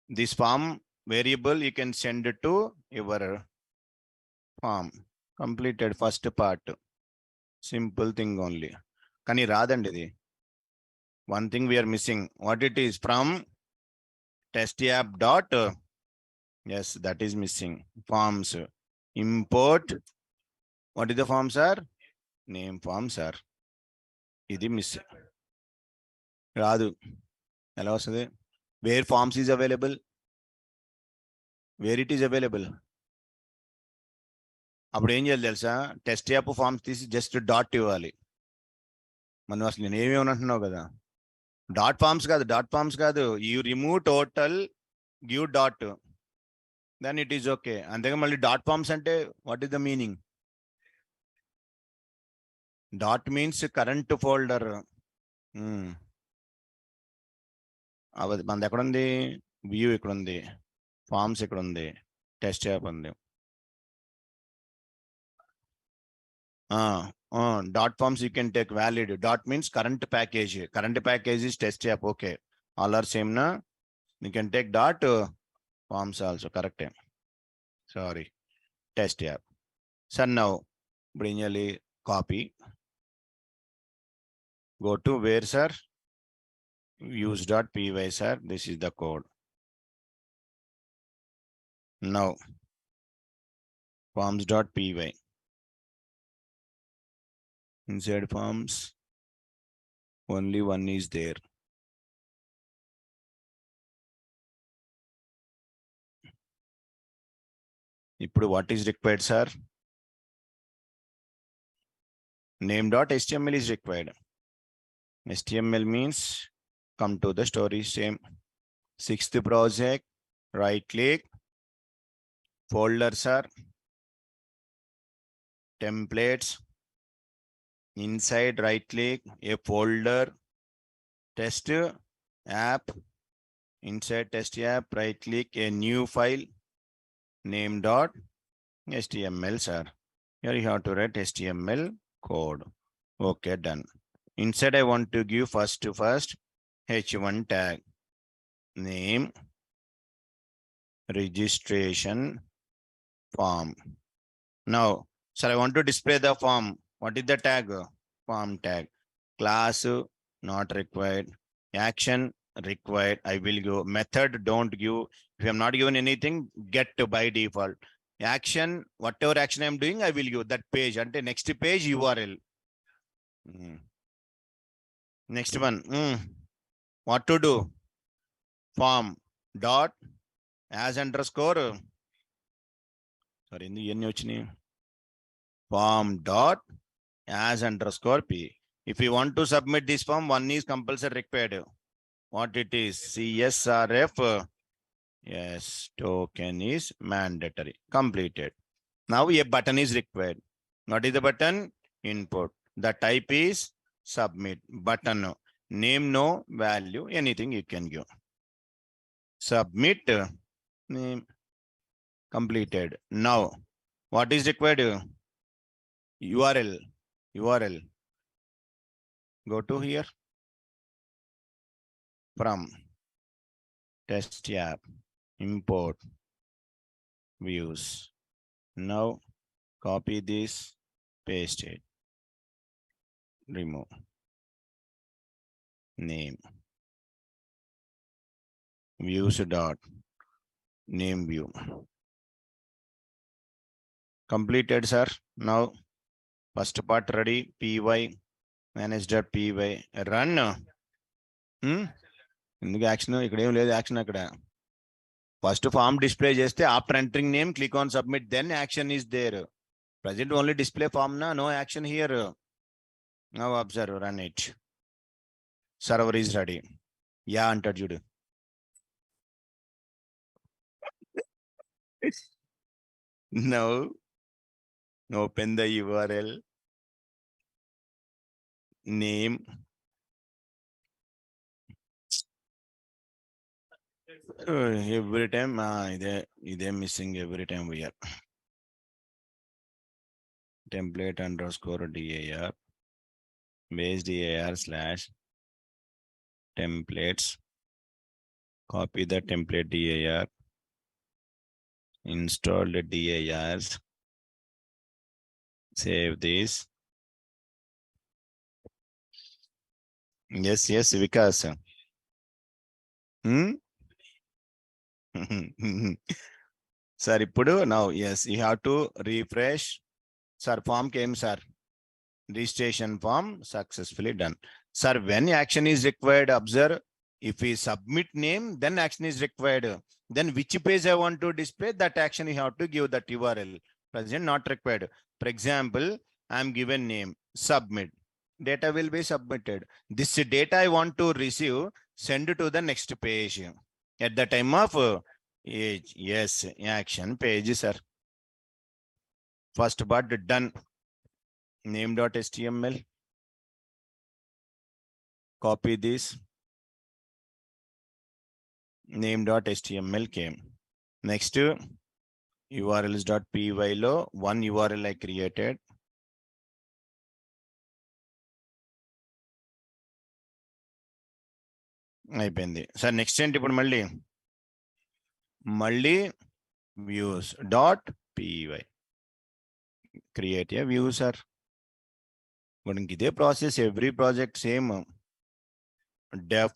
this form variable, you can send it to your form. Completed first part. Simple thing only. Kani radandi idi. One thing we are missing. What it is? From test app dot. Yes, that is missing. Forms. Import. What is the form, sir? Name form, sir. Idi missing. Radu. Hello, sir. Where forms is available? Where it is available? అప్పుడు ఏం చేయాలి తెలుసా? Test app forms తీసి just dot ఇవ్వాలి. మనం అసలు నేను ఏమేమి అంటున్నావు కదా, డాట్ ఫామ్స్ కాదు. You remove total, give dot, then it is okay. అంతేగా మళ్ళీ డాట్ ఫామ్స్ అంటే what is the meaning? Dot means current folder. మనది ఎక్కడ ఉంది? వ్యూ ఇక్కడ ఉంది, ఫామ్స్ ఇక్కడ ఉంది, టెస్ట్ యాప్ ఉంది. Dot forms you can take valid. Dot means current package. Current package is test app. Okay, all are same na. You can take dot forms also. Correct. Sorry, test app. So now bring copy. Go to where, sir? Use.py, sir. This is the code. Now forms.py. Inside forms, only one is there. ఇప్పుడు what is required, sir? Name.html is required. HTML means come to the story, same. Sixth project, right click, folders are templates. Inside right click, a folder, test app. Inside test app, right click, a new file, name.html, sir. Here you have to write HTML code. Okay, done. Inside I want to give first h1 tag, name, registration form. Now, sir, I want to display the form. What is the tag? Form tag. Class not required. Action required. I will give. Method don't give. If I'm not given anything, get by default. Action, whatever action I'm doing, I will give that page. Ante next page URL. Next one. What to do? Form dot as underscore. Sorry, in the end, form dot as underscore p. If you want to submit this form, one is compulsory required. What it is? CSRF. Yes, token is mandatory. Completed. Now a button is required. What is the button? Input. The type is submit. Button. Name no, value, anything you can give. Submit. Name. Completed. Now, what is required? URL. Go to here. From test app, import views. Now copy this, paste it, remove, name, views dot name view. Completed, sir. Now first part ready. py manage.py run. ఎందుకు action? ఇక్కడ ఏం లేదు action. అక్కడ first form display చేస్తే after entering name click on submit, then action is there. Present only display form na, no action here. Now observe, run it. Server is ready. Yeah, అంటాడు చూడు. Now open the URL, name, every time ఇదే missing every time we are. Template underscore DAR base DAR slash templates. Copy the template DAR, install the DARs, save this. Yes, Vikas. Sir, ఇప్పుడు now, yes, you have to refresh. Sir, form came, sir. Registration form successfully done. Sir, when action is required, observe, if we submit name, then action is required. Then which page I want to display, that action you have to give that URL. Present not required. For example, I am given name, submit. Data will be submitted. This data I want to receive, send to the next page. At the time of age, yes, action page, sir. First part done. Name.html. Copy this. Name.html came. Next, urls.py lo one URL I created. అయిపోయింది sir. Next ఏంటి ఇప్పుడు మళ్ళీ views dot py create a view, sir. మనకి ఇదే process, every project same. def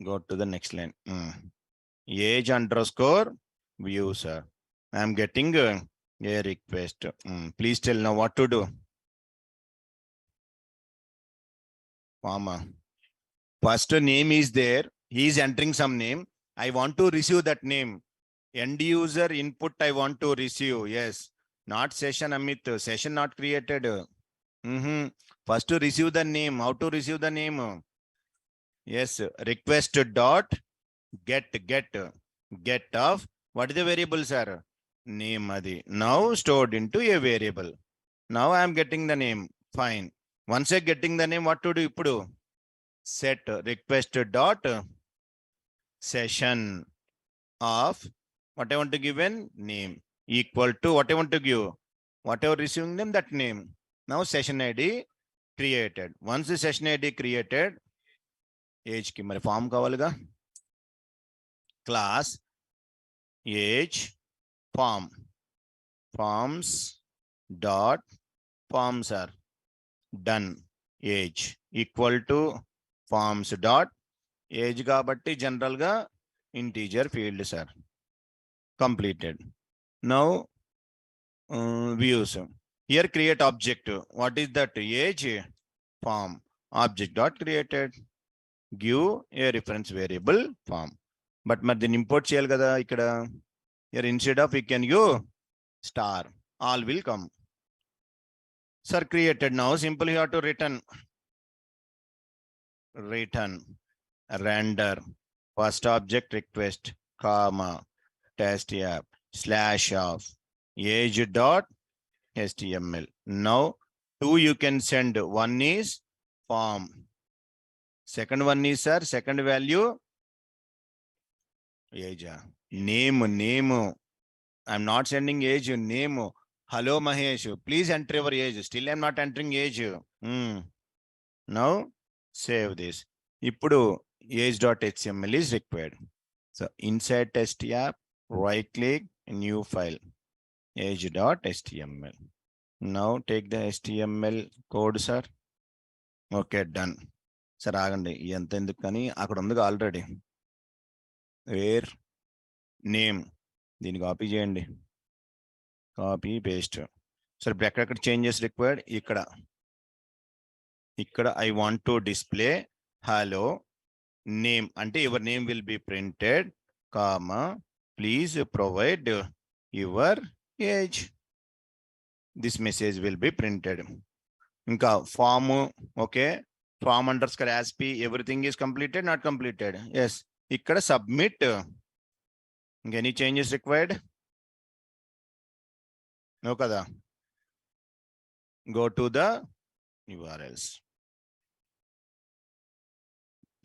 go to the next line. Age underscore view, sir. I am getting a request. Please tell now what to do. Farmer. First name is there. He is entering some name. I want to receive that name. End user input I want to receive. Yes. Not session, Amit. Session not created. First to receive the name. How to receive the name? Yes. Request dot get of what is the variable, sir? Name adi. Now stored into a variable. Now I am getting the name. Fine. Once I getting the name, what to do? Ippudu set request dot session of what I want to give in name equal to what I want to give, whatever receiving them, that name. Now session ID created. Once the session ID created, age ki mari form kavaliga, class age form, forms dot forms are done. Age equal to forms dot age kabatti general ga integer field, sir. Completed. Now views. Here create object. What is that? Age form object dot created. Give a reference variable form. But మరి దీన్ని import చేయాలి కదా ఇక్కడ. Here instead of we can give star, all will come. Sir, created. Now simply you have to return render first object request comma test app slash of age dot html. Now two you can send. One is form, second one is, sir, second value age. Name I'm not sending age, name. Hello Mahesh, please enter your age. Still I'm not entering age. Now save this. Ippudu age.html is required. So inside test app, right click, new file, age.html. Now take the HTML code, sir. Okay, done. Sir, ఆగండి, ఎంత ఎందుకు కానీ అక్కడ ఉంది already. Where name, దీన్ని copy చేయండి, copy paste. సరే ఇప్పుడు ఎక్కడెక్కడ చేంజెస్ రిక్వైర్డ్, ఇక్కడ I want to display hello name అంటే your name will be printed comma please provide your age. This message will be printed. ఇంకా form, okay, form underscore as p, everything is completed, not completed. Yes, ikkada submit. Any changes required? No kada. Go to the URLs.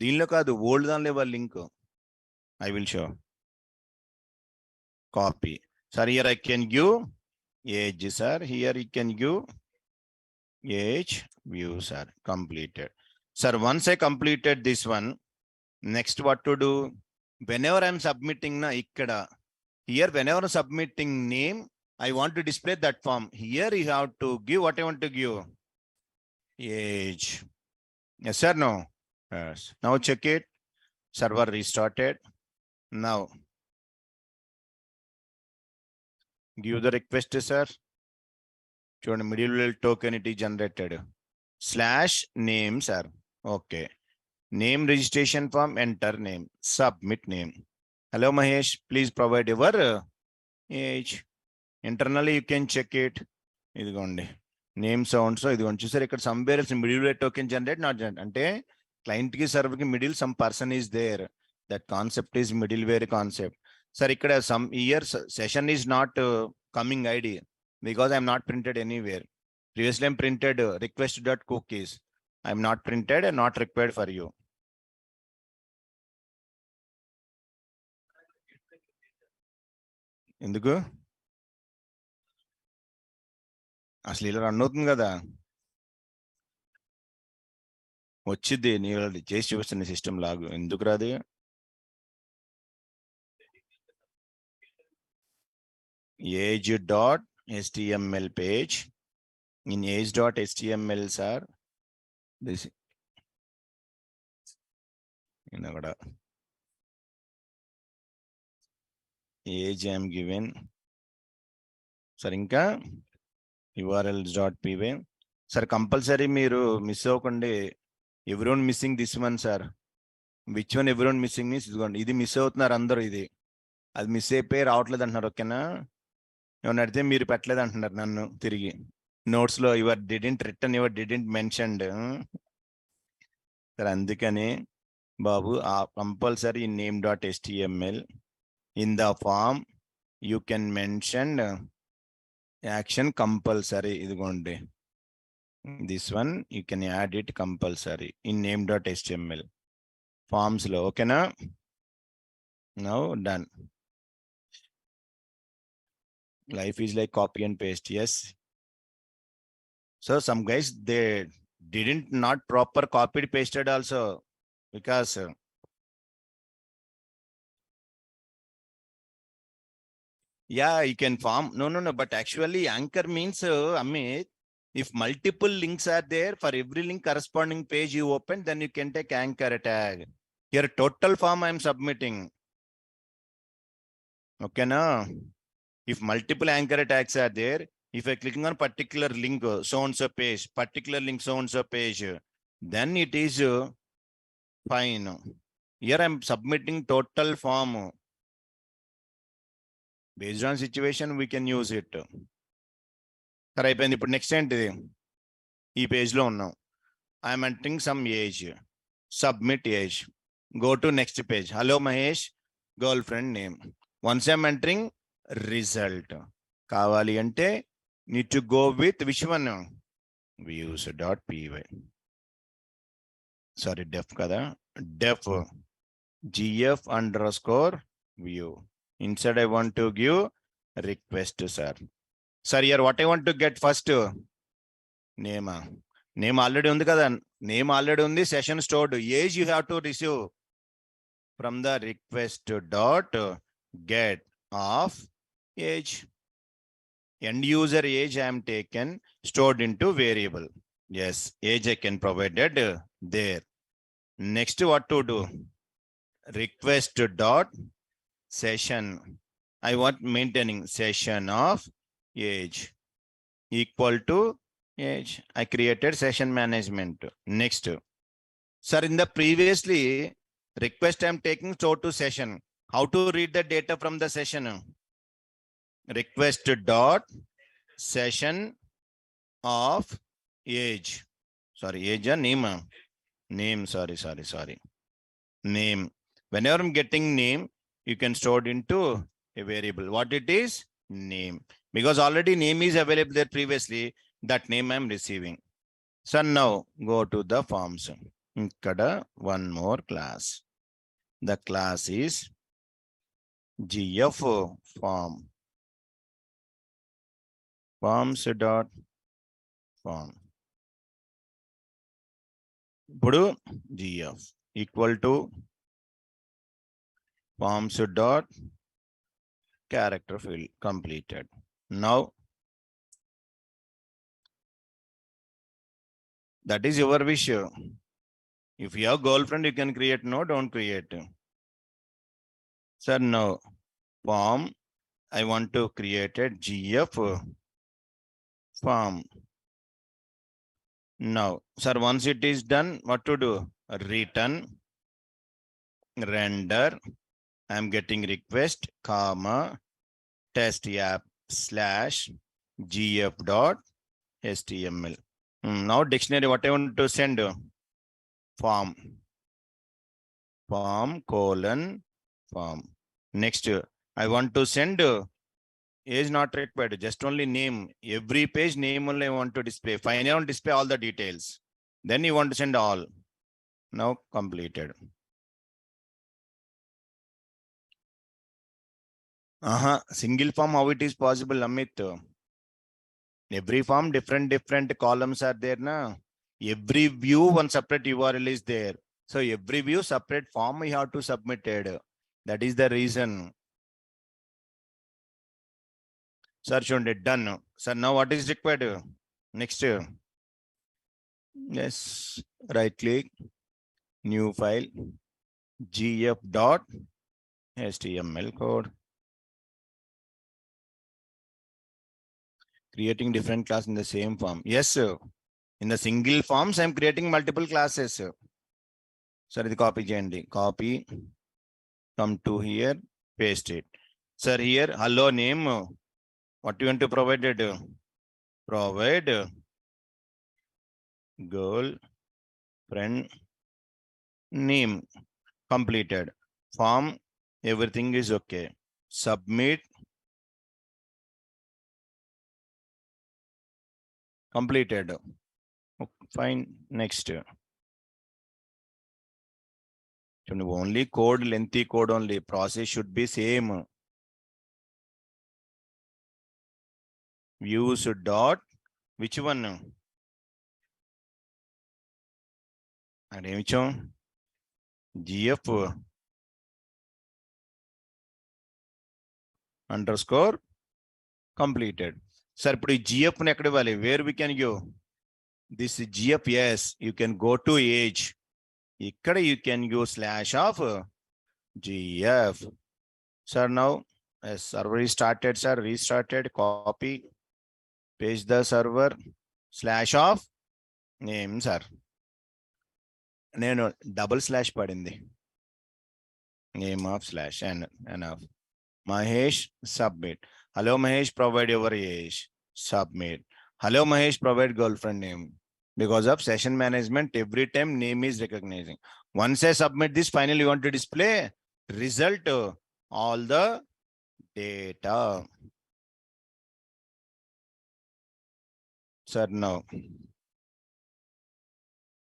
దీనిలో కాదు, old దానిలో ఇవ్వాలి link. I will show. Copy. Sir, here I can give age, sir. Here you can give age view, sir. Completed. Sir, once I completed this one, next what to do? Whenever I'm submitting na ikkada, here whenever I'm submitting name, I want to display that form. Here you have to give what I want to give. Age. Yes, sir, no? Yes. Now check it. Server restarted. Now give the request, sir. చూడండి, middleware token it is generated. /name, sir. Okay. Name registration form, enter name, submit name. Hello, Mahesh, please provide your age. Internally, you can check it. ఇదిగోండి, name sound. So ఇదిగోండి, చూసారు ఇక్కడ somewhere else middleware token generate, not generate. అంటే client కి server కి middle some person is there. That concept is middleware concept. Sir ఇక్కడ some year session is not coming ID because I'm not printed anywhere. Previously I'm printed request.cookies. I'm not printed and not required for you. ఎందుకు అసలు ఇలా run అవుతుంది కదా, వచ్చింది. నేను చేసి చూపిస్తున్న సిస్టమ్ లాగు, ఎందుకు రాదు? age.html page. In age.html, sir, this age I am given. Sir, ఇంకా urls.py. Sir, compulsory మీరు మిస్ అవ్వకండి. everyone missing this one, sir. Which one everyone missing is ఇది మిస్ అవుతున్నారు అందరూ. ఇది అది మిస్ అయిపోయి రావట్లేదు అంటున్నారు. ఓకేనా? ఏమన్నా అడిగితే మీరు పెట్టలేదు అంటున్నారు నన్ను తిరిగి. నోట్స్ లో యువర్ డిడెంట్ మెన్షన్డ్. సరే, అందుకని బాబు ఆ compulsory name.html in the form you can mention action compulsory. ఇదిగోండి, this one you can add it compulsory in name.html forms లో. ఓకేనా? Now done. Life is like copy and paste. Yes. So some guys, they didn't not proper copied pasted also, because yeah, you can form. No. But actually anchor means, Amit, if multiple links are there, for every link corresponding page you open, then you can take anchor tag. Here total form I am submitting. Okay, no? If multiple anchor tags are there, if I clicking on particular link, so-and-so page, particular link, so-and-so page, then it is fine. Here I'm submitting total form. Based on situation, we can use it. Sir, అయిపోయింది. ఇప్పుడు next ఏంటిది? ఈ పేజ్లో ఉన్నాం. I'm entering some age. Submit age. Go to next page. Hello, Mahesh, girlfriend name. Once I'm entering result, కావాలి అంటే need to go with which one? views.py. Sorry, def kada. Def gf underscore view. Inside I want to give request, sir. Sir, here what I want to get first? Name. Name already undi kada. Name already undi. Session stored. Age you have to receive from the request dot get of age. End user age I am taken, stored into variable. Yes, age I can provided there. Next, what to do? Request dot session. I want maintaining session of age equal to age. I created session management. Next, sir, in the previously request I am taking stored to session. How to read the data from the session? Request dot session of age. Sorry, age or name? Name, sorry. Name. Whenever I'm getting name, you can store it into a variable. What it is? Name. Because already name is available there previously. That name I'm receiving. So now go to the forms. Ikkada one more class. The class is GF form. Forms dot form. ఇప్పుడు GF equal to forms dot character field completed. Now that is your wish. If you have girlfriend, you can create. No, don't create. Sir, now form. I want to create a GF form. Now, sir, once it is done, what to do? Return, render. I am getting request, comma, test app slash gf dot html. Now dictionary, what I want to send? Form colon form. Next, I want to send age not required, just only name. Every page name only I want to display. Finally, I want to display all the details. Then you want to send all. Now completed. Single form, how it is possible, Amit? Every form, different columns are there. Na? Every view, one separate URL is there. So every view, separate form we have to submit it. That is the reason. Search on it, done. So now what is required? Next. Yes, right click, new file, gf.html code. Creating different class in the same form. Yes, sir. In the single forms, I'm creating multiple classes. Sir, the copy cheyandi. Copy, come to here, paste it. Sir, here, hello name. What do you want to provide it? Provide girl friend name. Completed. Form, everything is okay. Submit. Completed. Okay, fine. Next. Only code, lengthy code only. Process should be same. Views dot, which one? And which one? GF underscore completed. Sir, put GF where we can go? This GF, yes, you can go to age. Ikkada you can go slash of GF. Sir, now server is started, sir, restarted, copy, paste the server, slash of name, sir. No, double slash padindi. Name of slash and enough. Mahesh, submit. Hello, Mahesh, provide your age. Submit. Hello, Mahesh, provide girlfriend name. Because of session management, every time name is recognizing. Once I submit this, finally you want to display result, all the data. Sir, now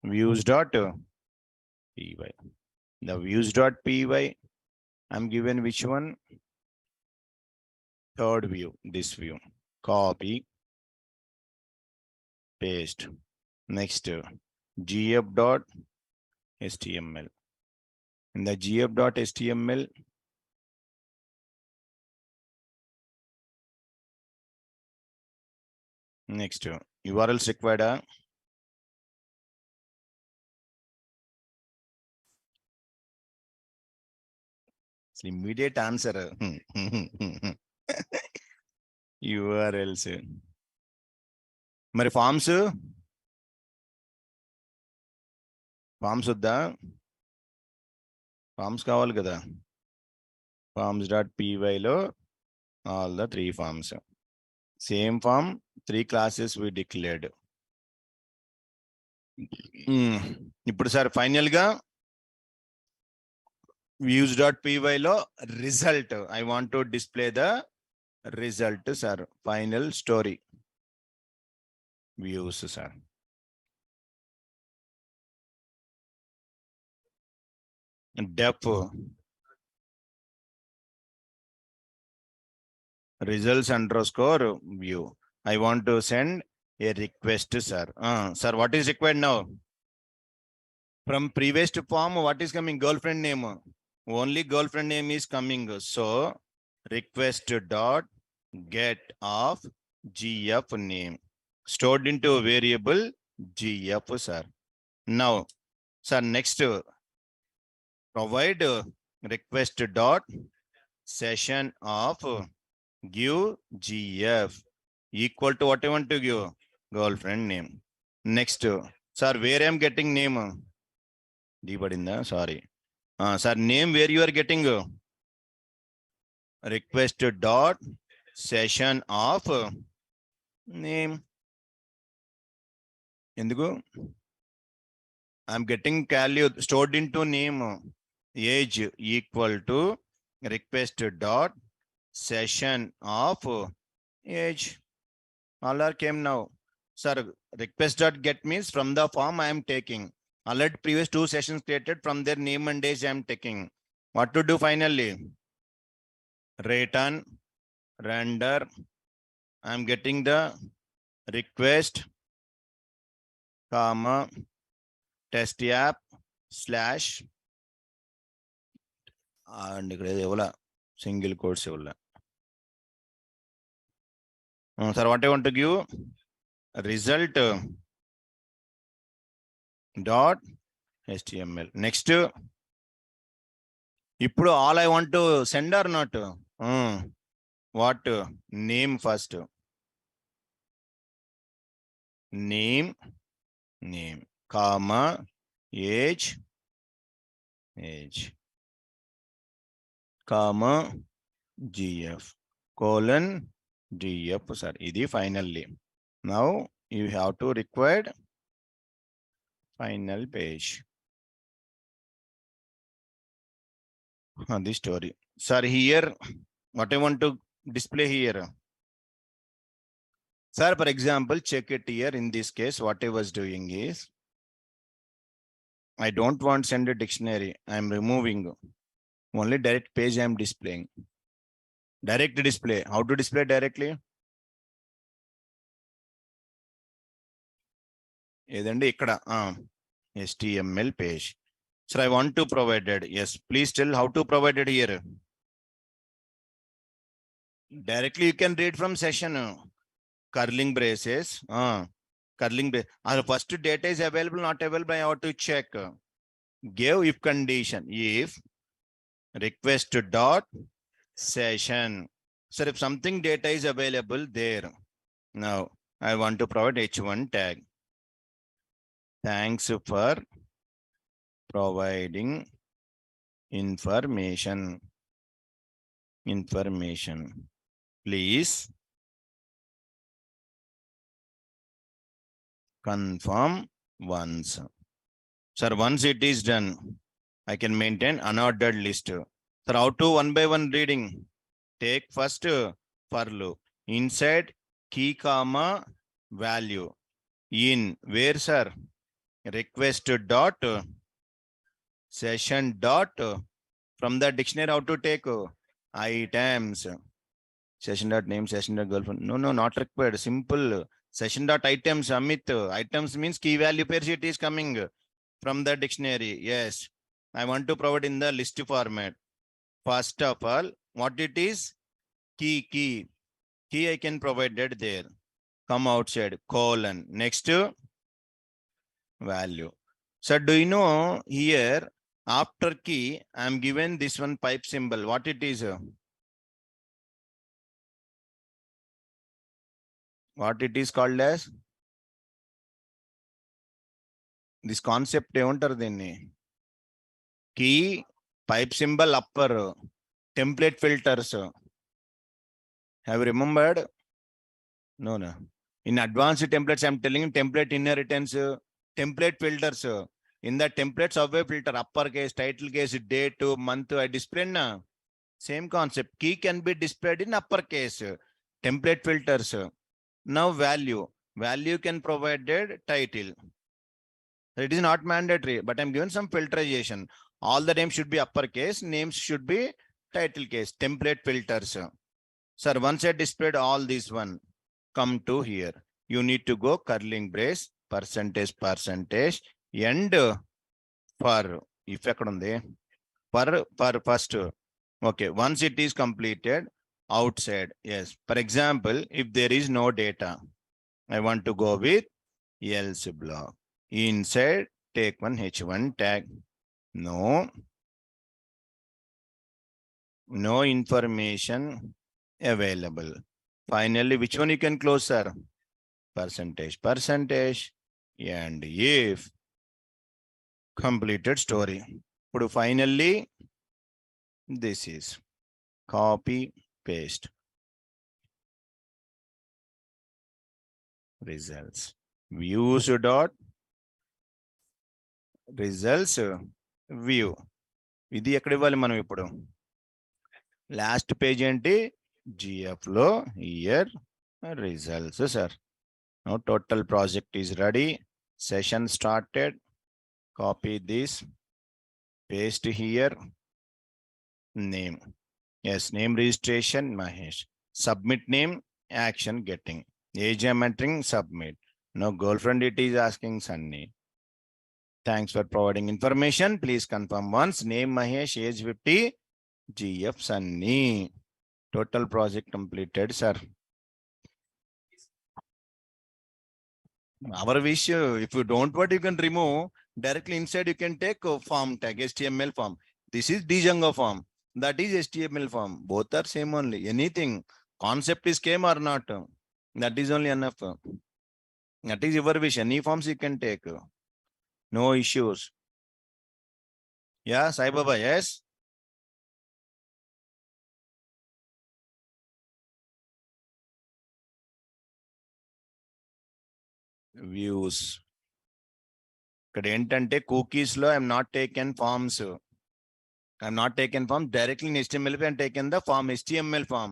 views.py. The views.py, I'm given which one? Third view, this view. Copy, paste. Next, gf.html. In the gf.html, next, URLs required. Immediate answer. URLs. మరి forms వద్దా? Forms కావాలి కదా. forms.py లో all the 3 forms. Same form, 3 classes we declared. ఇప్పుడు sir final గా views.py లో result I want to display the result sir final story views sir def results underscore view. I want to send a request, sir. Sir, what is required now? From previous form, what is coming? Girlfriend name. Only girlfriend name is coming. So request dot get of gf name stored into a variable gf, sir. Now, sir, next provide request dot session of give gf equal to what I want to give girlfriend name. Next, sir, where I am getting name? Deepadinda, sorry. Sir, name where you are getting request dot session of name. Enduku I'm getting value stored into name age equal to request dot session of age. All are came now. Sir, request dot get means from the form I am taking. Already previous two sessions created from their name and age I am taking. What to do finally? Return, render. I am getting the request, comma, test app slash and single quotes. Sir, what I want to give? Result dot html. Next, ఇప్పుడు all I want to send or not? What? Name first. Name, comma, age, comma, gf, colon, gf, sir. Idi finally. Now you have to required final page. This story. Sir, here, what I want to display here? Sir, for example, check it here. In this case, what I was doing is, I don't want send a dictionary. I am removing only direct page I am displaying. Direct display. How to display directly? ఏదండి ఇక్కడ HTML page. Sir, I want to provide it. Yes, please tell how to provide it here. Directly you can read from session. Curling braces. Curling brace. First data is available, not available, I have to check. Give if condition. If request dot session. Sir, if something data is available there. Now I want to provide h1 tag. Thanks for providing information. Please confirm once. Sir, once it is done, I can maintain unordered list. Sir, how to one by one reading? Take first for loop. Inside key comma value. In where, sir? Request dot session dot from the dictionary how to take items. Session dot name, session dot girlfriend. No, not required. Simple. Session dot items, Amit. Items means key value pairs it is coming from the dictionary. Yes. I want to provide in the list format. First of all, what it is? Key I can provide it there. Come outside, colon. Next, value. So do you know here after key I am given this one pipe symbol. What it is? What it is called as? This concept ఏమంటారు దీన్ని? Key, pipe symbol, upper, template filters. Have you remembered? No. In advanced templates, I'm telling you template inheritance, template filters. In the template subway filter, uppercase, title case, date, month, I display na. Same concept. Key can be displayed in uppercase. Template filters. Now value. Value can provided title. It is not mandatory, but I'm given some filterization. All the names should be uppercase, names should be title case, template filters. Sir, once I displayed all these one, come to here. You need to go curling brace, percentage, and for, if per first. Okay, once it is completed, outside, yes. For example, if there is no data, I want to go with else block. Inside, take one H1 tag. No information available. Finally, which one you can close, sir? Percentage, and if completed story. But finally, this is copy, paste. Results. Views dot results view. ఇది ఎక్కడ ఇవ్వాలి మనం ఇప్పుడు? Last page ఏంటి? GF లో year results, sir. Now total project is ready. Session started. Copy this. Paste here. Name. Yes, name registration, Mahesh. Submit name, action getting. Age I'm entering, submit. No girlfriend, it is asking Sunny. Thanks for providing information. Please confirm once. Name Mahesh, age 50, GF Sunny. Total project completed, sir. Our wish, if you don't want, you can remove. Directly inside, you can take form tag, HTML form. This is Django form. That is HTML form. Both are same only. Anything. Concept is same or not. That is only enough. That is your wish. Any forms you can take. No issues. Yeah, Sai Baba, yes. Views. ఇక్కడ ఏంటంటే cookies లో I'm not taken forms. I'm not taken form directly in HTML. I'm taken the form HTML form.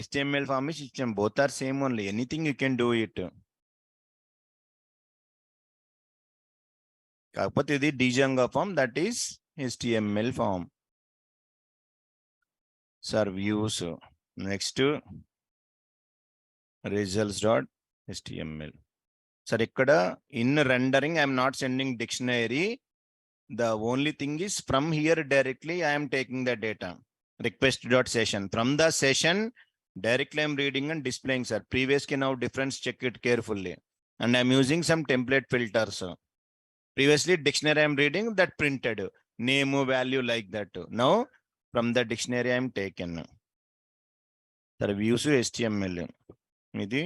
HTML form is system. Both are same only. Anything you can do it. కాకపోతే ఇది Django form, that is HTML form. Sir, views. Next, results.html. Sir, ikkada in rendering, I am not sending dictionary. The only thing is from here directly, I am taking the data. Request.session. From the session, directly I am reading and displaying, sir. Previous can now difference, check it carefully. And I am using some template filters. Previously, dictionary I am reading, that printed. Name, value like that. Now, from the dictionary I am taken. Sir, views HTML. Idi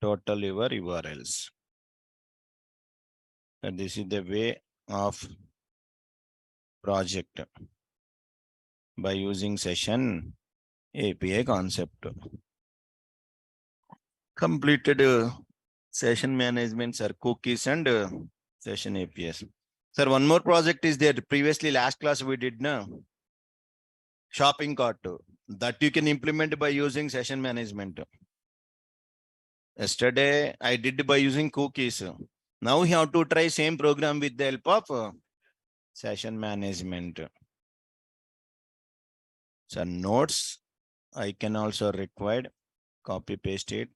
total your URLs. And this is the way of project by using session API concept. Completed session management, sir, cookies and session APIs. Sir, one more project is there. Previously, last class we did now. Shopping cart. That you can implement by using session management. Yesterday, I did by using cookies. Now we have to try same program with the help of session management. So notes, I can also require, copy paste it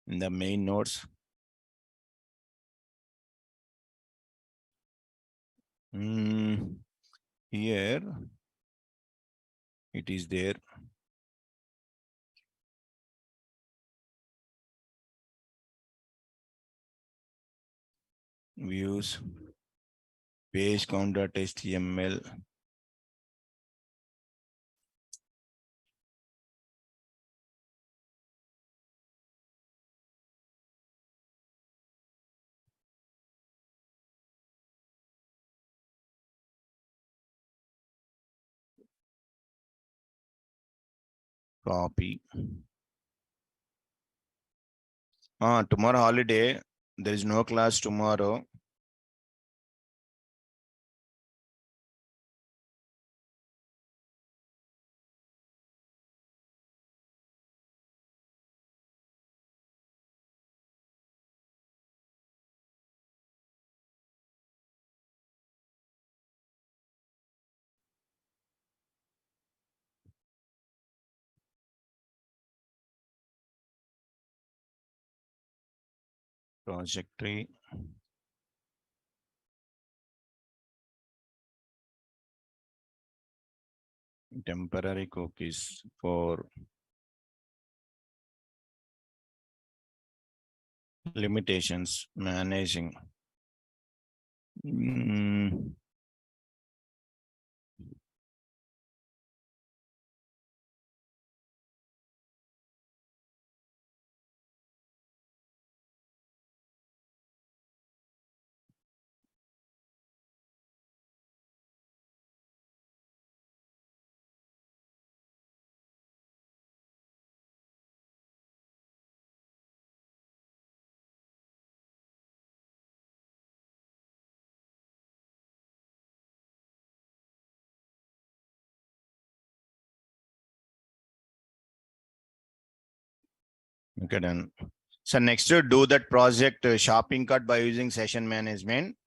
in the main notes. Here it is there. Views, page count.html. Copy. Tomorrow holiday. There is no class tomorrow. Project tree. Temporary cookies for limitations managing. Okay, done. So next to do that project shopping cart by using session management.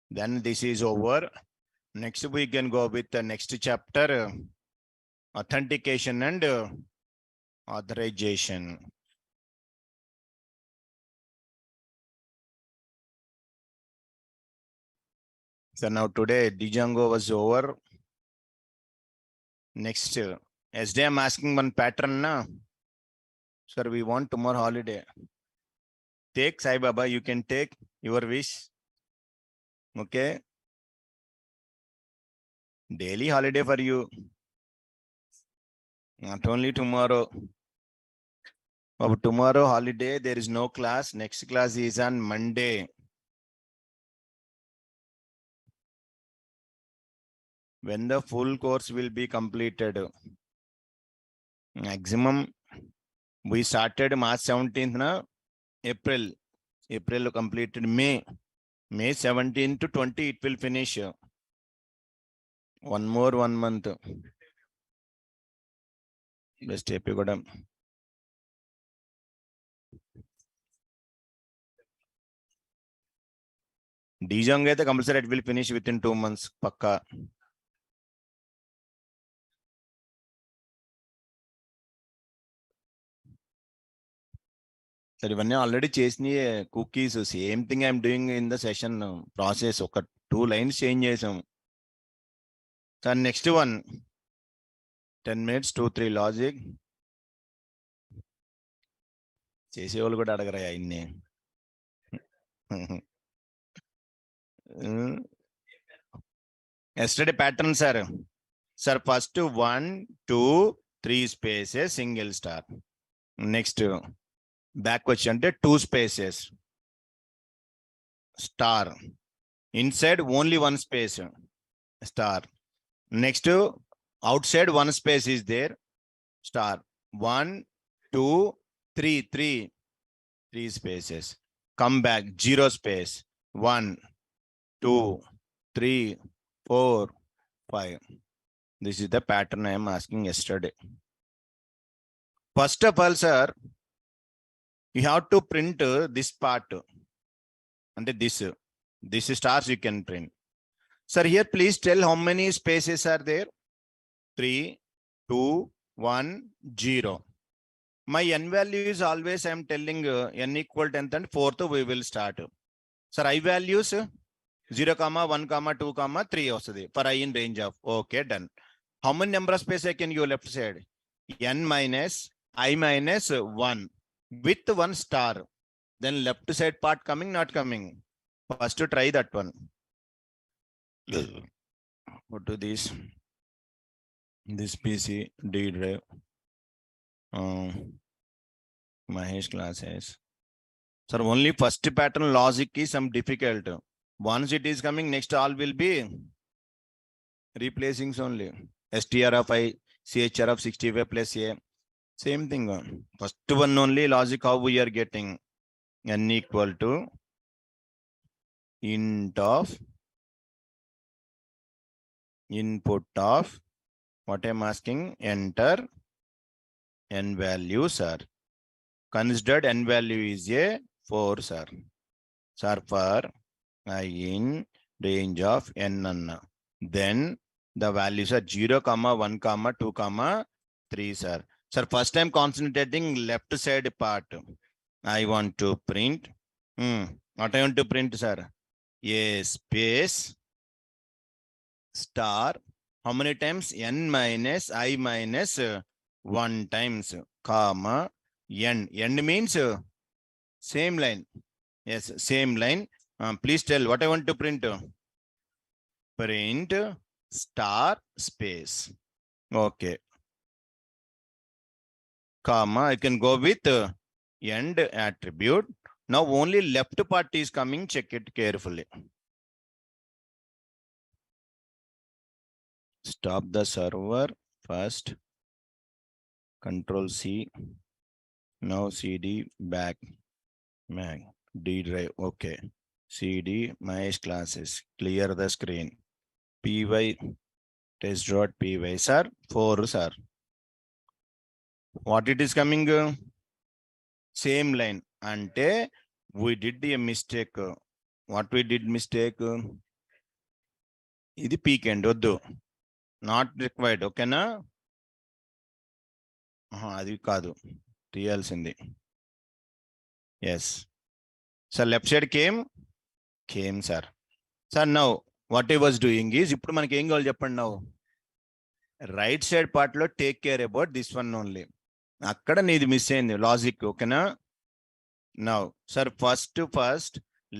Then this is over. Next we can go with the next chapter, authentication and authorization. So now today Django was over. Next, as they am asking one pattern na. Sir, we want tomorrow holiday. Take Sai Baba, you can take your wish. Okay. Daily holiday for you. Not only tomorrow. But tomorrow holiday, there is no class. Next class is on Monday. When the full course will be completed. Maximum, we started March 17th, na? April completed May 17 to 20, it will finish. One more 1 month. Best AP కూడా Django అయితే compulsory it will finish within 2 months పక్కా. సరే ఇవన్నీ already చేసినాయి cookies same thing I'm doing in the session process ఒక 2 lines change చేసాం. Sir next one 10 minutes 2-3 logic చేసేవాళ్ళు కూడా అడగరా ఇన్ని. Yesterday pattern sir first 1 2 3 spaces single star. Next back వచ్చి అంటే 2 spaces star, inside only 1 space star. Next outside 1 space is there star. 1 2 3 spaces. Come back 0 space. 1 2 3 4 5. This is the pattern I am asking yesterday. First of all, sir, you have to print this part and this stars you can print. Sir, here please tell how many spaces are there. 3 2 1 0. My n value is always I am telling n equal to 10 and 4th we will start. Sir, I values 0, 1, 2, 3 వస్తుంది for I in range of. Okay, done. How many number of space I can give left side? n minus I minus 1 with 1 star. Then left side part coming, not coming. First to try that one. Go to this PC D drive. Mahesh classes. Sir, only first pattern logic is some difficult. Once it is coming, next all will be replacing only. STR of I, CHR of 65 plus A. Same thing. First one only logic how we are getting. n equal to int of input of what I'm asking, enter n value, sir. Considered n value is a 4, sir. Sir, for I in range of n. Then the values are 0, 1, 2, 3, sir. Sir, first time concentrating left side part. I want to print. What I want to print, sir? A space star. How many times? N minus I minus 1 times, comma, n. N means same line. Yes, same line. Please tell what I want to print. Print star space. Okay. Comma, I can go with end attribute. Now only left part is coming. Check it carefully. Stop the server first. Control C. Now CD back. Mac. D drive. Okay. CD my classes. Clear the screen. PY test.py. Sir, 4, sir. What it is coming? Same line. Ante we did a mistake. What we did mistake? Idi peak end. Not required. Okay na? Adi kaadu. Tiyalsindi. Yes. So left side came, sir. Sir, now what I was doing is, ఇప్పుడు మనకి ఏం కావాలి చెప్పండి now. Right side part లో take care about this one only. అక్కడ నీది miss అయింది logic, ఓకేనా? Now, sir, first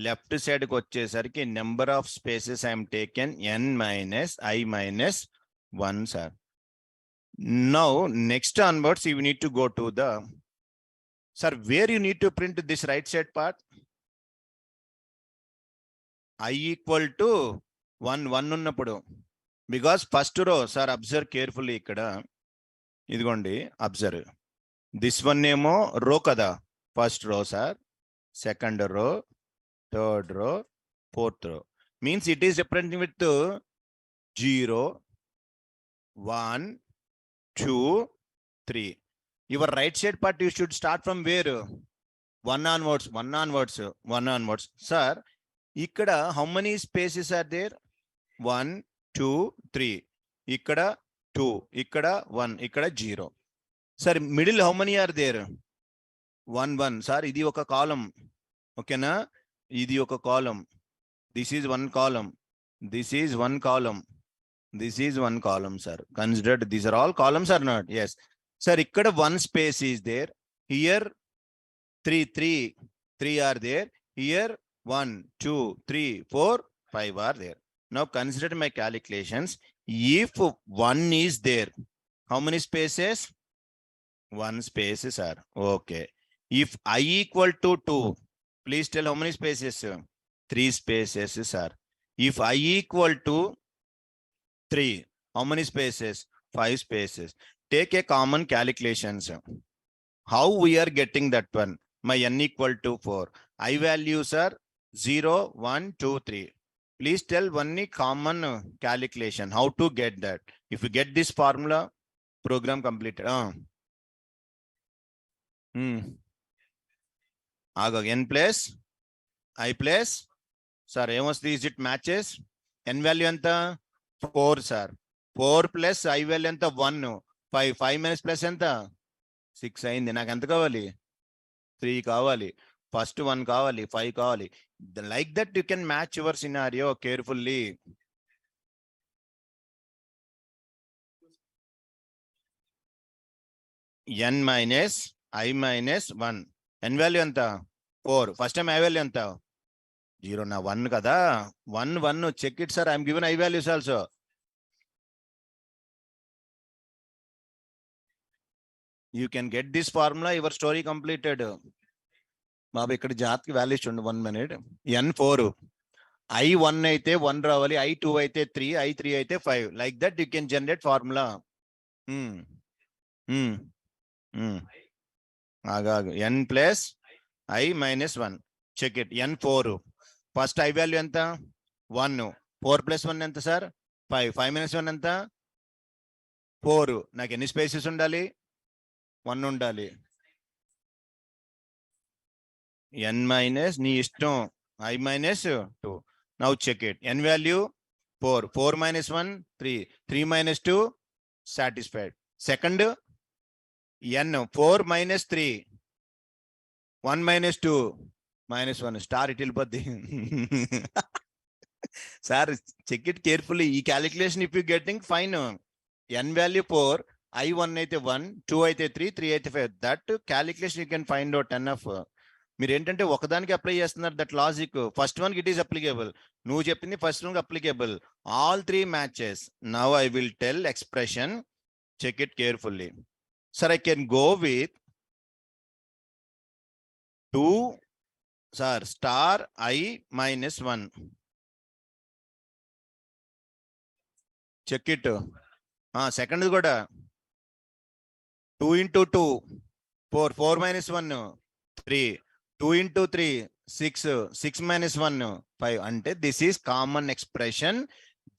left side కి వచ్చేసరికి number of spaces I'm taken n minus I minus 1, sir. Now, next onwards, you need to go to the, sir, where you need to print this right side part? I equal to 1 ఉన్నప్పుడు, because first row, sir, observe carefully ఇక్కడ, ఇదిగోండి observe, this one ఏమో రో కదా, first row sir, second row, third row, fourth row, means it is representing with 0, 1, 2, 3. Your right side part you should start from where? 1 onwards. Sir, ఇక్కడ how many spaces are there? 1, 2, 3. ఇక్కడ 2, ఇక్కడ 1, ఇక్కడ 0. Sir, middle how many are there? 1, 1. Sir, ఇది ఒక column, ఓకేనా? ఇది ఒక column. This is 1 column. This is 1 column. This is 1 column, sir. Considered these are all columns are not? Yes. Sir, ఇక్కడ 1 space is there. Here 3 are there. Here 1, 2, 3, 4, 5 are there. Now consider my calculations. If 1 is there, how many spaces? 1 spaces are okay. If I equal to 2, please tell how many spaces? 3 spaces are. If I equal to 3, how many spaces? 5 spaces. Take a common calculations. How we are getting that one? My n equal to 4. I values are 0, 1, 2, 3. Please tell one common calculation. How to get that? If you get this formula, program completed. N plus I plus, sir, is it matches? N value anta 4, sir. 4 plus I value anta 1. 5 minus plus anta 6 అయింది. నాకు ఎంత కావాలి? 3 కావాలి. First 1 కావాలి, 5 కావాలి. Like that you can match your scenario carefully. N minus I minus 1. N value ఎంత? 4. First time I value ఎంత? 0. నా 1 కదా. 1. Check it, sir. I am given I values also. You can get this formula, your story completed. బాబు, ఇక్కడ జాతికి values చూడండి. 1 minute. N4. I1 అయితే 1 రావాలి, I2 అయితే 3, I3 అయితే 5. Like that you can generate formula. ఆగాగు. N plus I minus 1. Check it. N 4. First I value enta 1. 4 plus 1 enta sir 5. 5 minus 1 enta 4. నాకు ఎన్ని స్పేసెస్ ఉండాలి? 1 ఉండాలి. n minus నీ ఇష్టం I minus 2. Now check it. N value 4. 4 minus 1 3. 3 minus 2 satisfied. Second n 4 minus 3. 1 minus 2 minus 1 star it will be. Sir, check it carefully. E calculation if you getting fine. N value 4, I1 అయితే 1, 2 అయితే 3, 3 అయితే 5. That calculation you can find out enough. మీరు ఏంటంటే ఒకదానికి apply చేస్తున్నారు that logic. First one it is applicable. నువ్వు చెప్పింది first one applicable. All 3 matches. Now I will tell expression. Check it carefully. Sir, I can go with 2 sir star I minus 1. Check it. Second కూడా 2 into 2 4. 4 minus 1 3. 2 into 3 6. 6 minus 1 5. Ante this is common expression.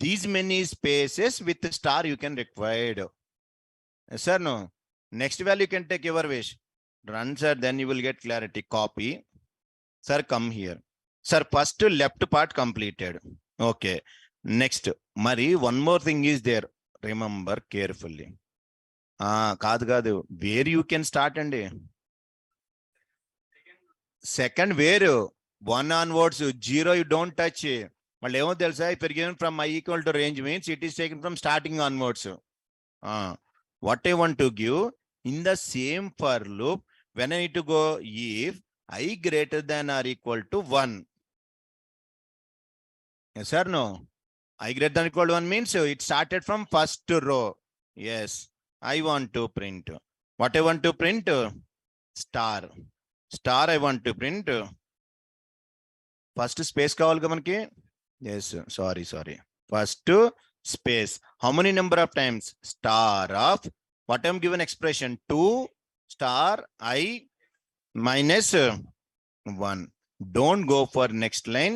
These many spaces with star you can required. Yes sir, no. Next value you can take your wish. Run sir, then you will get clarity. Copy. Sir, come here. Sir, first left part completed. Okay. Next. Mari, one more thing is there. Remember carefully. Kaadu. Where you can start and second where 1 onwards 0 you don't touch. But if you're given from I equal to range means it is taken from starting onwards. What I want to give in the same for loop, when I need to go if I greater than or equal to 1. Yes or no? I greater than or equal to 1 means it started from first row. Yes. I want to print. What I want to print? Star. Star I want to print. First space kavalga manaki? Yes. Sorry. First space. How many number of times? Star of what I'm given expression 2 star I minus 1. Don't go for next line.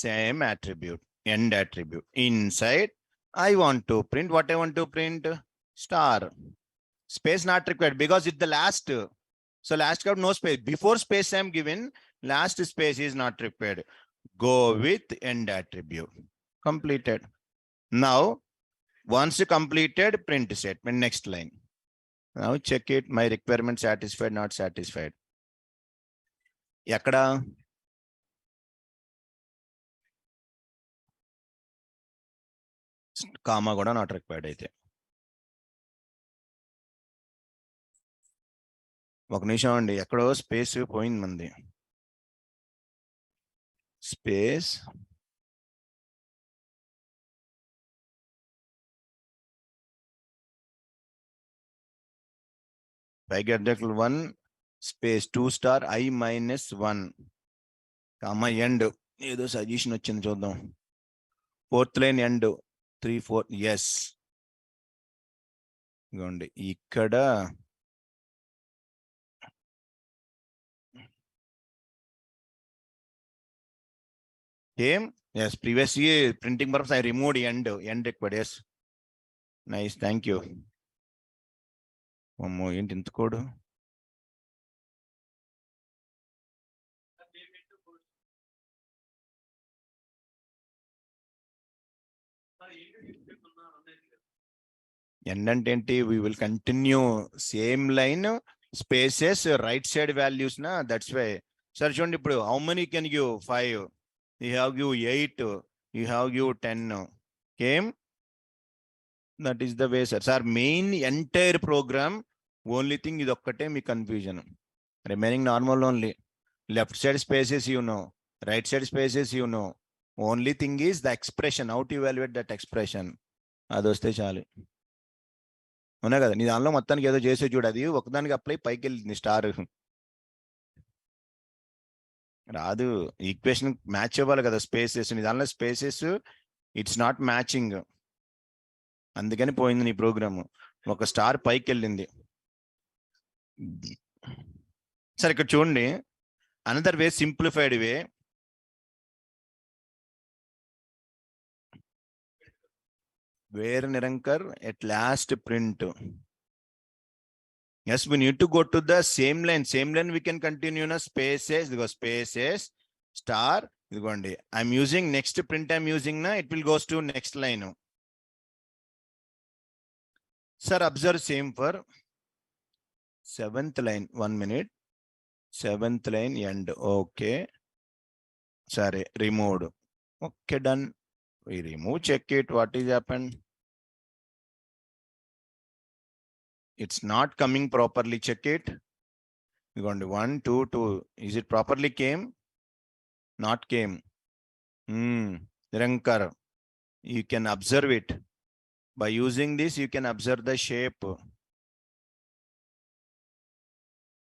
Same attribute. End attribute. Inside I want to print. What I want to print? Star. Space not required because it's the last. So last got no space. Before space I'm given. Last space is not required. Go with end attribute. Completed. Now once completed, print statement. Next line. Now check it. My requirement satisfied, not satisfied. Yakada. Comma kuda not required aithe. ఒక నిమిషం అండి, ఎక్కడో space పోయింది మంది. Space పైకి object 1 space 2 star I minus 1 comma end. ఏదో suggestion వచ్చింది చూద్దాం. 4th line end 3 4. ఎస్ ఇగోండి ఇక్కడ ఏం. Yes previously printing purpose I removed end required. Yes nice, thank you. అమ్మో ఏంటి ఇంత కోడ్. ఎండ్ అంటే ఏంటి? we will continue same line spaces right side values na, that's why. Sir చూడండి ఇప్పుడు how many can give? 5. You have give 8. You have give 10. Came. That is the way sir. Sir main entire program only thing is okkate me confusion. Remaining normal only. Left side spaces you know, right side spaces you know. Only thing is the expression, how to evaluate that expression. అది వస్తే చాలు. అవునా కదా? నీ దానిలో మొత్తానికి ఏదో చేసే చూడు, అది ఒకదానికి అప్లై పైకి వెళ్ళింది స్టార్. రాదు, ఈక్వేషన్ మ్యాచ్ అవ్వాలి కదా స్పేసెస్. నీ దానిలో స్పేసెస్ ఇట్స్ నాట్ మ్యాచింగ్, అందుకని పోయింది నీ ప్రోగ్రామ్. ఒక స్టార్ పైకి వెళ్ళింది. సరే ఇక్కడ చూడండి, Another way, simplified way. Where Nirankar at last print. Yes, we need to go to the same line. Same line we can continue na spaces, because spaces, star, I'm using next print I'm using na, it will goes to next line. Sir, observe same for 7th line. 1 minute. 7th line end. Okay. Sorry, removed. Okay, done. We remove, check it. What is happened? It's not coming properly. Check it. We're going to 1, 2, 2. Is it properly came? Not came. Nirankar. You can observe it. By using this, you can observe the shape.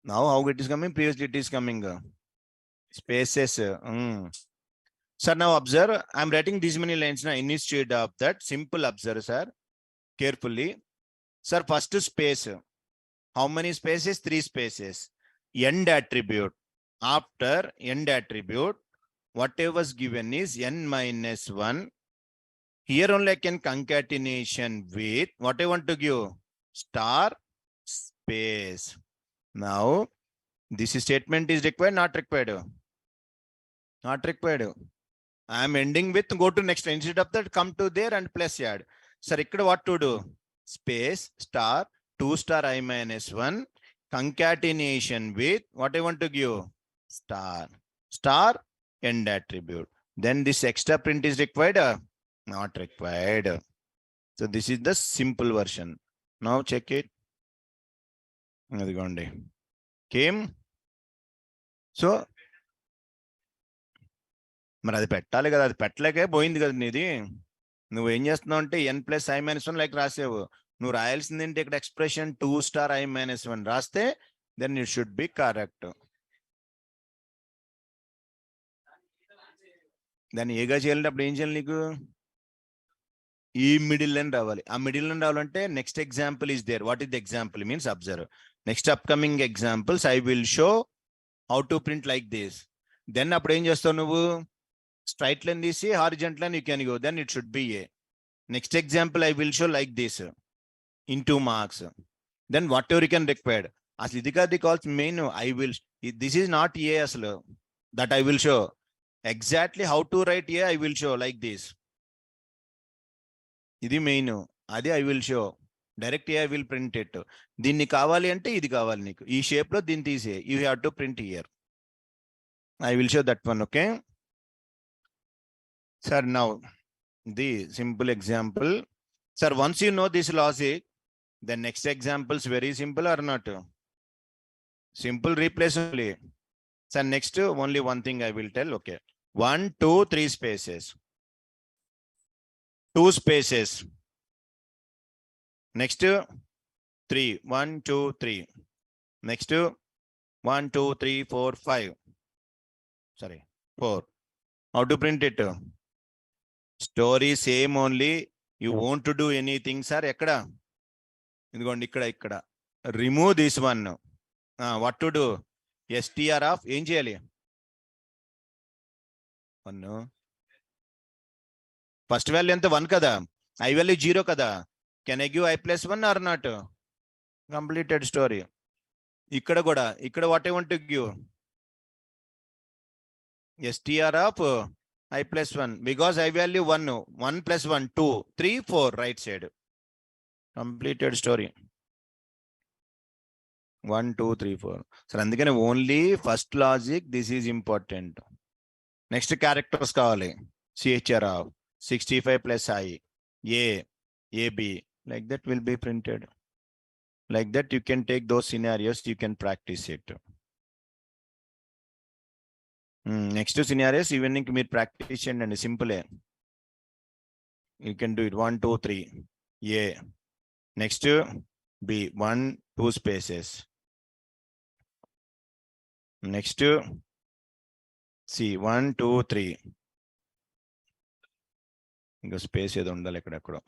Now, how it is coming? Previously, it is coming. Spaces. Sir, now observe. I'm writing these many lines now instead of that. Simple observe, sir. Carefully. Sir, first space. How many spaces? 3 spaces. End attribute. After end attribute, whatever was given is n minus 1. Here only I can concatenation with what I want to give. Star space. Now, this statement is required, not required? Not required. I am ending with go to next. Instead of that, come to there and plus add. Sir, what to do? Space, star, 2 star I minus 1, concatenation with what I want to give? Star. Star, end attribute. Then this extra print is required? Not required. So this is the simple version. Now check it. Came. So, మరి అది పెట్టాలి కదా, అది పెట్టలేకే పోయింది కదా నీది. నువ్వు ఏం చేస్తున్నావు అంటే n plus I minus 1 like రాసావు. నువ్వు రాయాల్సింది ఏంటి ఇక్కడ? ఎక్స్ప్రెషన్ 2 స్టార్ ఐ మైనస్ 1 రాస్తే then it should be correct. దాన్ని ఏగా చేయాలంటే ఏం చేయాలి నీకు? ఈ మిడిల్ లైన్ రావాలి. ఆ మిడిల్ లైన్ రావాలంటే next example is there. What is the example means observe. Next upcoming examples I will show how to print like this. Then అప్పుడు ఏం చేస్తావు నువ్వు? Straight line this, horizontal line you can go, then it should be a. Next example I will show like this in 2 marks. Then whatever you can require. As Lidika calls main, I will, this is not a aslo that I will show. Exactly how to write a I will show like this. Idi main, adi I will show. Direct a I will print it. Dinni kavali ante idi kavali niku. Ee shape lo din teese. You have to print here. I will show that one, okay? Sir, now the simple example. Sir, once you know this logic, the next example is very simple or not? Simple, replace only. Sir, next only one thing I will tell. Okay. 1, 2, 3 spaces. 2 spaces. Next 3. 1, 2, 3. Next 1, 2, 3, 4, 5. Sorry, 4. How to print it? Story same only. You want to do anything, sir? Ekkada? Ikkada. Remove this one. What to do? STR of ఏం చేయాలి? 1. First value ఎంత? 1 కదా. I value 0 కదా. Can I give I plus 1 or not? Completed story. ఇక్కడ కూడా. ఇక్కడ what I want to give? STR of I plus 1 because I value 1. 1 plus 1, 2, 3, 4 right side. Completed story. 1, 2, 3, 4. So అందుకని only first logic this is important. Next characters కావాలి. CHR of 65 plus I, A, AB, like that will be printed. Like that you can take those scenarios, you can practice it. Next scenarios even if మీరు practice చేయండి, simple. You can do it 1, 2, 3. A. Next B. 1, 2 spaces. Next C. 1, 2, 3. ఇంకా space ఏదో ఉండాలి ఎక్కడెక్కడో.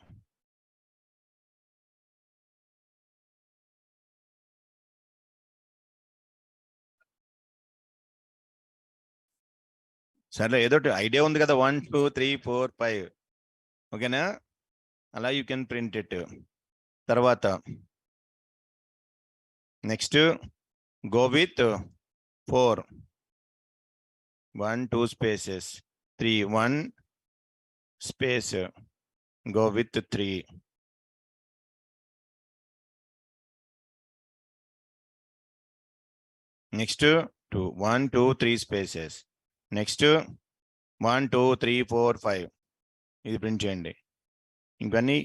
సరే ఏదో idea ఉంది కదా 1 2 3 4 5 ఓకేనా అలా యూ కెన్ ప్రింట్ ఇట్ తర్వాత next go with 4 1 2 spaces 3 1 space go with 3 next 2 1 2 3 spaces next 1 2 3 4 5 ఇది ప్రింట్ చేయండి ఇంకన్నీ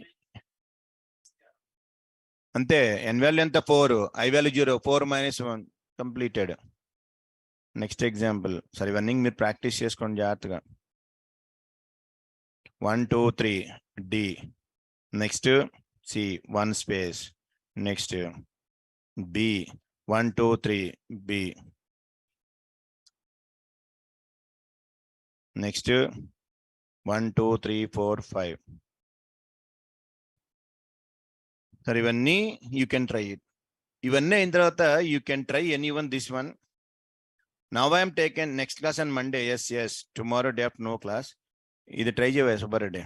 అంతే n వాల్యూ ఎంత 4 i value 0 4 minus 1 completed next example సరే ఇవన్నీ మీరు ప్రాక్టీస్ చేసుకోండి జాగ్రత్తగా 1 2 3 d next c 1 space next b 1 2 3 b next 1 2 3 4 5 సరే ఇవన్నీ యూ కెన్ ట్రై ఇట్ ఇవన్నీ అయిన తర్వాత you can try any one this one now I'm taken next class on Monday yes tomorrow day off no class ఇది try చేయవా Subbareddy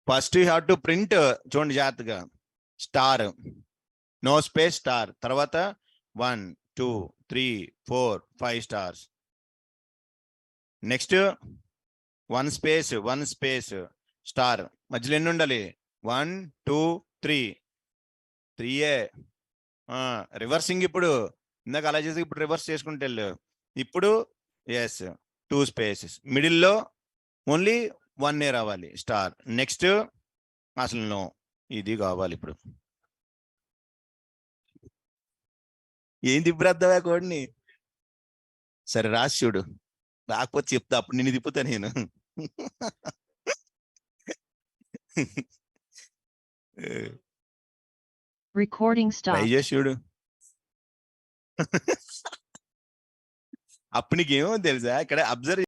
first you have to print చూడండి జాగ్రత్తగా star no space star తర్వాత 1 2 3 4 5 stars next 1 space star మధ్యలో ఎన్ని ఉండాలి 1 2 3 3 reversing ఇప్పుడు ఇందాక అలా చేసి ఇప్పుడు రివర్స్ చేసుకుంటే వెళ్ళు ఇప్పుడు ఎస్ 2 spaces మిడిల్లో ఓన్లీ 1 రావాలి స్టార్ నెక్స్ట్ అసలు నో ఇది కావాలి ఇప్పుడు ఏంది ఇప్పుడు అర్థమా కోడ్ని సరే రాసి చూడు రాకపోతే చెప్తా అప్పుడు నేను తిప్పుతా నేను Recording ట్రై stopped. చేసి చూడు అప్పుడు నీకేమో తెలుసా ఇక్కడ అబ్జర్వ్